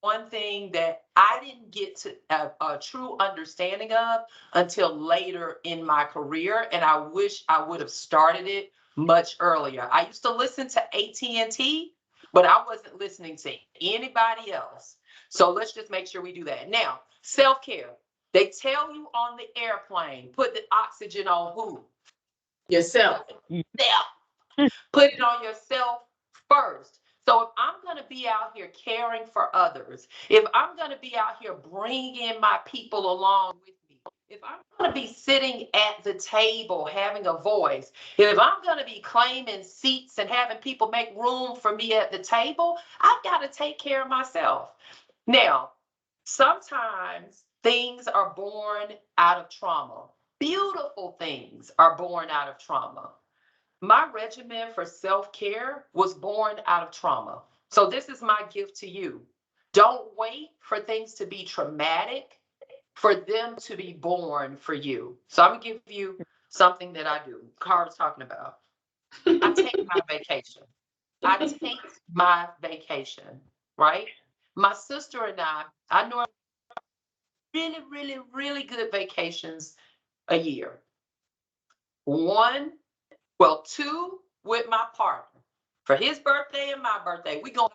one thing that I didn't get to a true understanding of until later in my career, and I wish I would have started it much earlier. I used to listen to AT&T, but I wasn't listening to anybody else. So let's just make sure we do that. Now, self-care. They tell you on the airplane, put the oxygen on who? Yourself. Yeah. Put it on yourself first. So if I'm going to be out here caring for others, if I'm going to be out here bringing my people along with me, if I'm going to be sitting at the table having a voice, if I'm going to be claiming seats and having people make room for me at the table, I've got to take care of myself. Now, sometimes things are born out of trauma. Beautiful things are born out of trauma. My regimen for self-care was born out of trauma. So this is my gift to you. Don't wait for things to be traumatic for them to be born for you. So I'm gonna give you something that I do. Cara's talking about. I take my vacation. I take my vacation, right? My sister and I know really, really, really good vacations a year. Two with my partner. For his birthday and my birthday, we gonna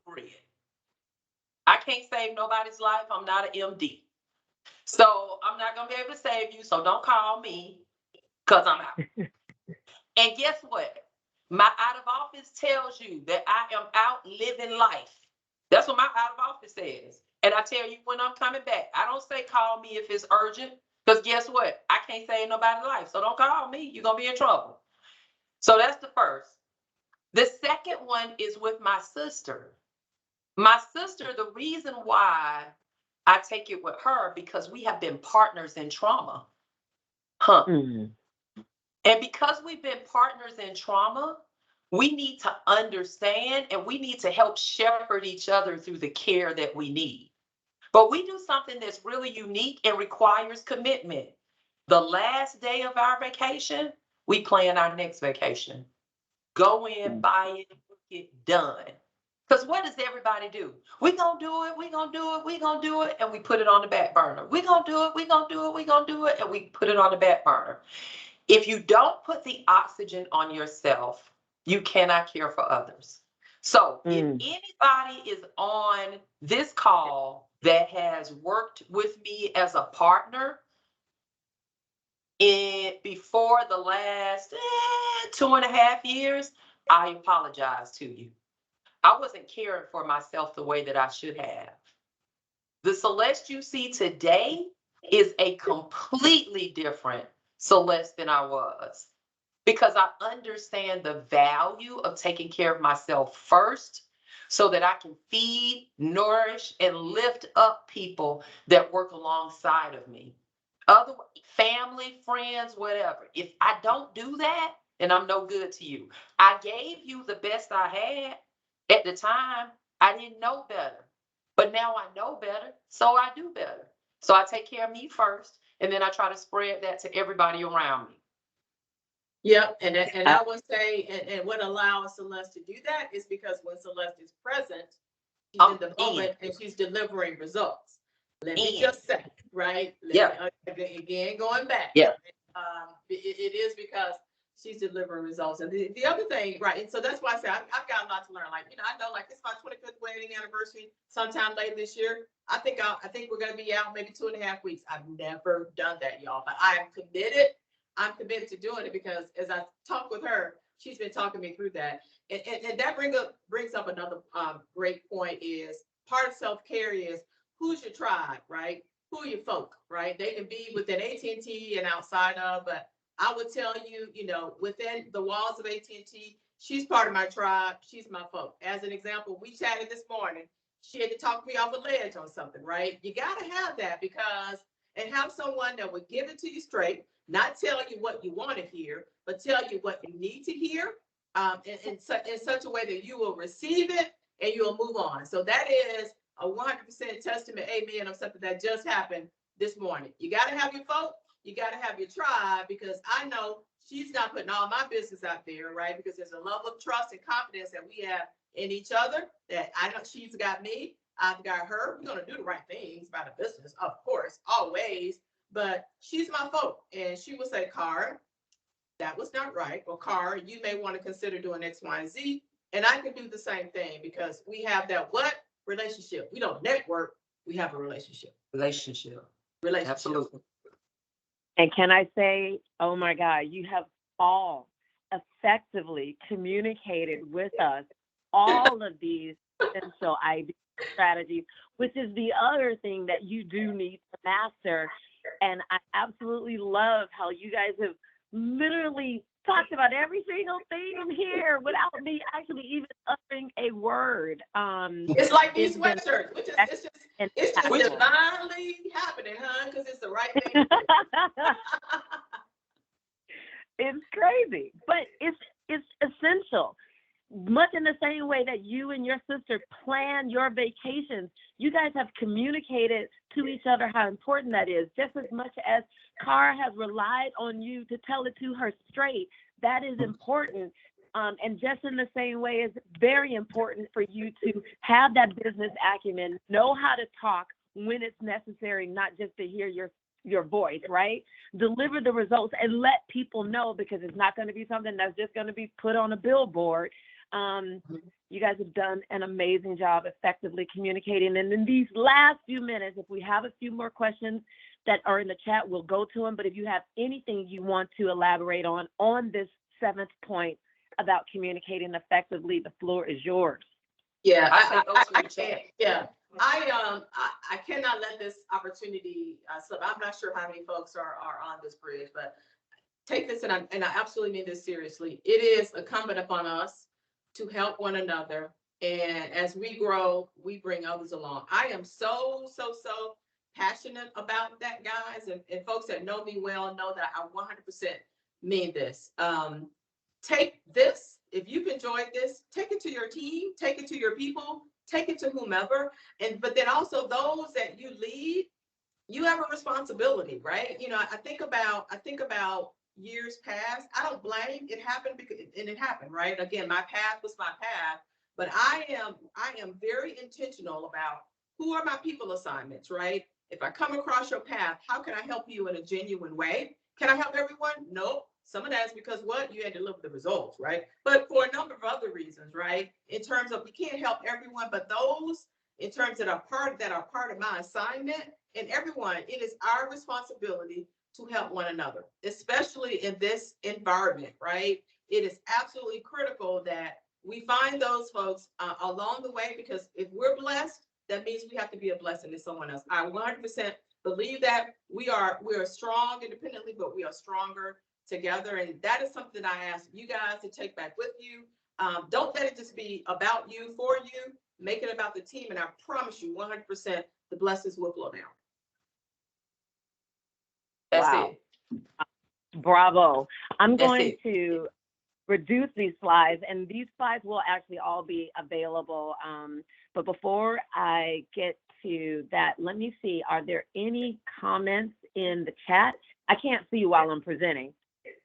bread. I can't save nobody's life. I'm not an MD. So I'm not gonna be able to save you. So don't call me because I'm out. And guess what? My out of office tells you that I am out living life. That's what my out of office says. And I tell you when I'm coming back. I don't say call me if it's urgent. Because guess what? I can't save nobody's life. So don't call me. You're gonna be in trouble. So that's the first. The second one is with my sister. My sister, the reason why I take it with her, because we have been partners in trauma. And because we've been partners in trauma, we need to understand and we need to help shepherd each other through the care that we need. But we do something that's really unique and requires commitment. The last day of our vacation, we plan our next vacation. Go in, buy it, book it, done. Because what does everybody do? We're going to do it, we're going to do it, we're going to do it, and we put it on the back burner. We're going to do it, we're going to do it, we're going to do it, and we put it on the back burner. If you don't put the oxygen on yourself, you cannot care for others. So if anybody is on this call that has worked with me as a partner before the last 2.5 years, I apologize to you. I wasn't caring for myself the way that I should have. The Celeste you see today is a completely different Celeste than I was, because I understand the value of taking care of myself first so that I can feed, nourish, and lift up people that work alongside of me. Other family, friends, whatever. If I don't do that, then I'm no good to you. I gave you the best I had. At the time, I didn't know better. But now I know better, so I do better. So I take care of me first, and then I try to spread that to everybody around me. Yep, and I would say, and what allows Celeste to do that is because when Celeste is present, she's in the moment and she's delivering results. Let me just say, right? Again, going back. Yeah. It is because she's delivering results. And the other thing, right? And so that's why I say I've got a lot to learn. Like, I know, like, it's my 25th wedding anniversary sometime later this year. I think we're gonna be out maybe 2.5 weeks. I've never done that, y'all, but I am committed. I'm committed to doing it because as I talk with her, she's been talking me through that. And that brings up another great point is part of self-care is who's your tribe, right? Who are your folk, right? They can be within AT&T and outside of, but I would tell you, within the walls of AT&T, she's part of my tribe. She's my folk. As an example, we chatted this morning. She had to talk me off a ledge on something, right? You got to have that because, and have someone that would give it to you straight, not tell you what you want to hear, but tell you what you need to hear in such a way that you will receive it and you'll move on. So that is a 100% testament, amen, of something that just happened this morning. You got to have your folk. You got to have your tribe, because I know she's not putting all my business out there, right? Because there's a level of trust and confidence that we have in each other, that I know she's got me, I've got her. We're going to do the right things by the business, of course, always. But she's my folk. And she will say, Cara, that was not right. Or Cara, you may want to consider doing X, Y, and Z. And I can do the same thing, because we have that what? Relationship. We don't network. We have a relationship. Relationship. Absolutely. And can I say, oh my God, you have all effectively communicated with us all of these essential ideas, strategies, which is the other thing that you do need to master. And I absolutely love how you guys have literally talked about every single thing in here without me actually even uttering a word. It's like these sweatshirts, which is it's just impactful. divinely happening, huh? Because it's the right thing. It's crazy, but it's essential. Much in the same way that you and your sister plan your vacations, you guys have communicated to each other how important that is, just as much as Cara has relied on you to tell it to her straight. That is important. And just in the same way, it's very important for you to have that business acumen, know how to talk when it's necessary, not just to hear your voice, right? Deliver the results and let people know, because it's not going to be something that's just going to be put on a billboard. You guys have done an amazing job effectively communicating. And in these last few minutes, if we have a few more questions that are in the chat, we'll go to them. But if you have anything you want to elaborate on this 7th point about communicating effectively, the floor is yours. Yeah, I can't. Yeah, I cannot let this opportunity slip. I'm not sure how many folks are on this bridge, but take this, and I absolutely mean this seriously. It is incumbent upon us to help one another, and as we grow, we bring others along. I am so passionate about that, guys, and folks that know me well know that I 100% mean this. Take this, if you've enjoyed this, take it to your team, take it to your people, take it to whomever, but then also those that you lead, you have a responsibility, right? You know, I think about years past. I don't blame it, happened because it happened, right? Again, my path was my path, but I am very intentional about who are my people assignments, right? If I come across your path, how can I help you in a genuine way? Can I help everyone? Nope. Some of that is because what? You had to deliver the results, right? But for a number of other reasons, right? In terms of, we can't help everyone, but those in terms that are part of my assignment, and everyone, it is our responsibility to help one another, especially in this environment, right? It is absolutely critical that we find those folks along the way, because if we're blessed, that means we have to be a blessing to someone else. I 100% believe that we are strong independently, but we are stronger together. And that is something I ask you guys to take back with you. Don't let it just be about you, for you. Make it about the team. And I promise you 100% the blessings will flow down. That's Wow. it. Bravo. I'm going to reduce these slides, and these slides will actually all be available. But before I get to that, let me see, are there any comments in the chat? I can't see you while I'm presenting,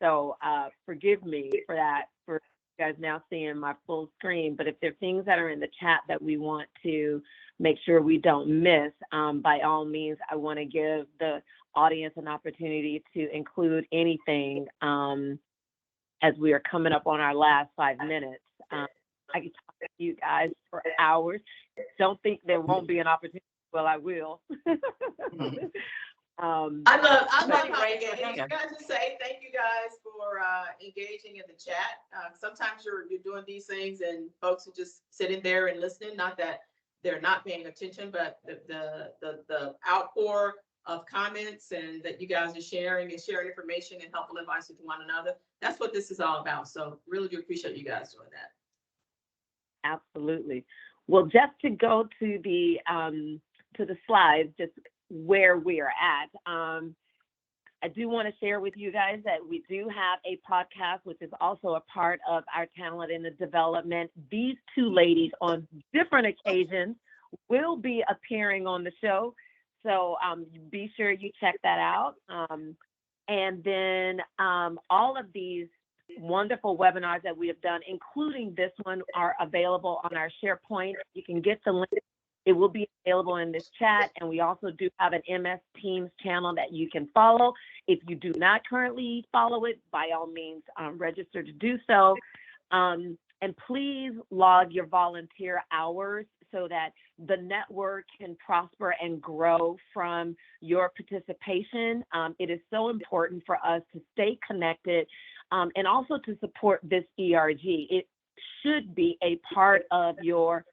so forgive me for that, for you guys now seeing my full screen. But if there are things that are in the chat that we want to make sure we don't miss, by all means, I want to give the audience an opportunity to include anything as we are coming up on our last 5 minutes. I can talk to you guys for hours. Don't think there won't be an opportunity. Well, I will. I love how you guys just say thank you guys for engaging in the chat. Sometimes you're doing these things and folks are just sitting there and listening. Not that they're not paying attention, but the outpour of comments and that you guys are sharing information and helpful advice with one another. That's what this is all about. So really do appreciate you guys doing that. Absolutely. Well, just to go to the slides, just where we are at. I do want to share with you guys that we do have a podcast, which is also a part of our talent in the development. These two ladies on different occasions will be appearing on the show. So be sure you check that out. And then all of these wonderful webinars that we have done, including this one, are available on our SharePoint. You can get the link. It will be available in this chat. And we also do have an MS Teams channel that you can follow. If you do not currently follow it, by all means, register to do so. And please log your volunteer hours so that the network can prosper and grow from your participation. It is so important for us to stay connected and also to support this ERG. It should be a part of your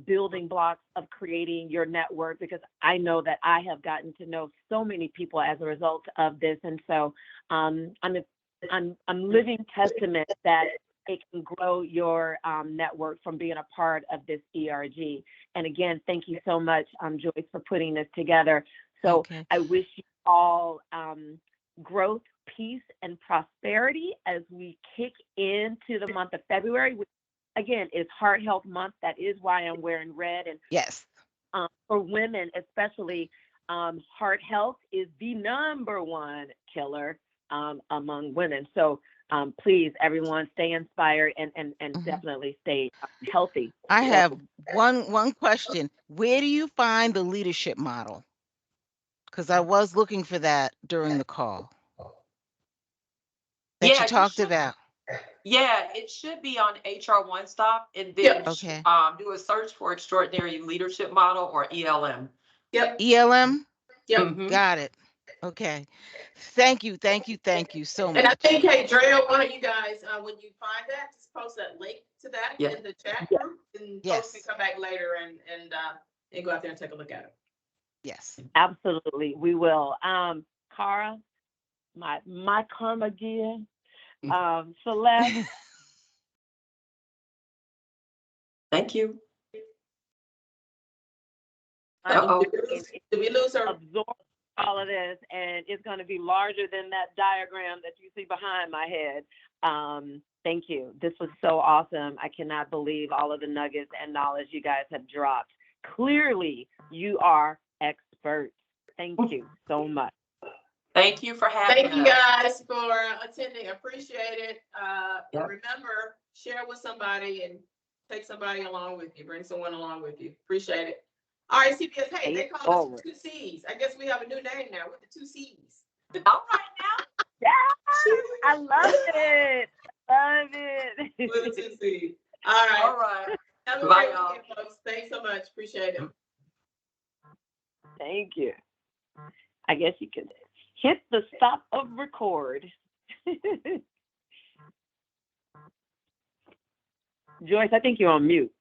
building blocks of creating your network, because I know that I have gotten to know so many people as a result of this. And so I'm living testament that it can grow your network from being a part of this ERG. And again, thank you so much, Joyce, for putting this together. So Okay. I wish you all growth, peace, and prosperity as we kick into the month of February, which again is Heart Health Month. That is why I'm wearing red. And Yes. for women, especially, heart health is the #1 killer among women. So please, everyone, stay inspired and definitely stay healthy. I have one question. Where do you find the leadership model? Because I was looking for that during the call that Yeah, you talked about. Yeah, it should be on HR One Stop, and then Yep. Okay. do a search for Extraordinary Leadership Model or ELM. Yep. ELM? Yep. Mhm. Got it. Okay. Thank you so And I much. think, hey, Drea, one of you guys, when you find that, just post that link to that Yeah. in the chat Yeah. group, and Yes. folks can come back later and go out there and take a look at it. Yes. Absolutely, we will. Cara, my karma gear. Celeste. Thank you. Uh-oh. Did we lose her? Absorb all of this, and it's going to be larger than that diagram that you see behind my head. Thank you. This was so awesome. I cannot believe all of the nuggets and knowledge you guys have dropped. Clearly, you are experts. Thank you so much. Thank you for having Thank you us. guys for attending. Appreciate it. Yep. Remember, share with somebody and take somebody along with you. Bring someone along with you. Appreciate it. All right, CPS. Hey, they call us the 2 C's. I guess we have a new name now with the 2 C's. All right now. Yeah, I love it. Love it. With the 2 C's. All right. All right. Have a Bye, great y'all. weekend, folks. Thanks so much. Appreciate it. Thank you. I guess you can hit the stop of record. Joyce, I think you're on mute.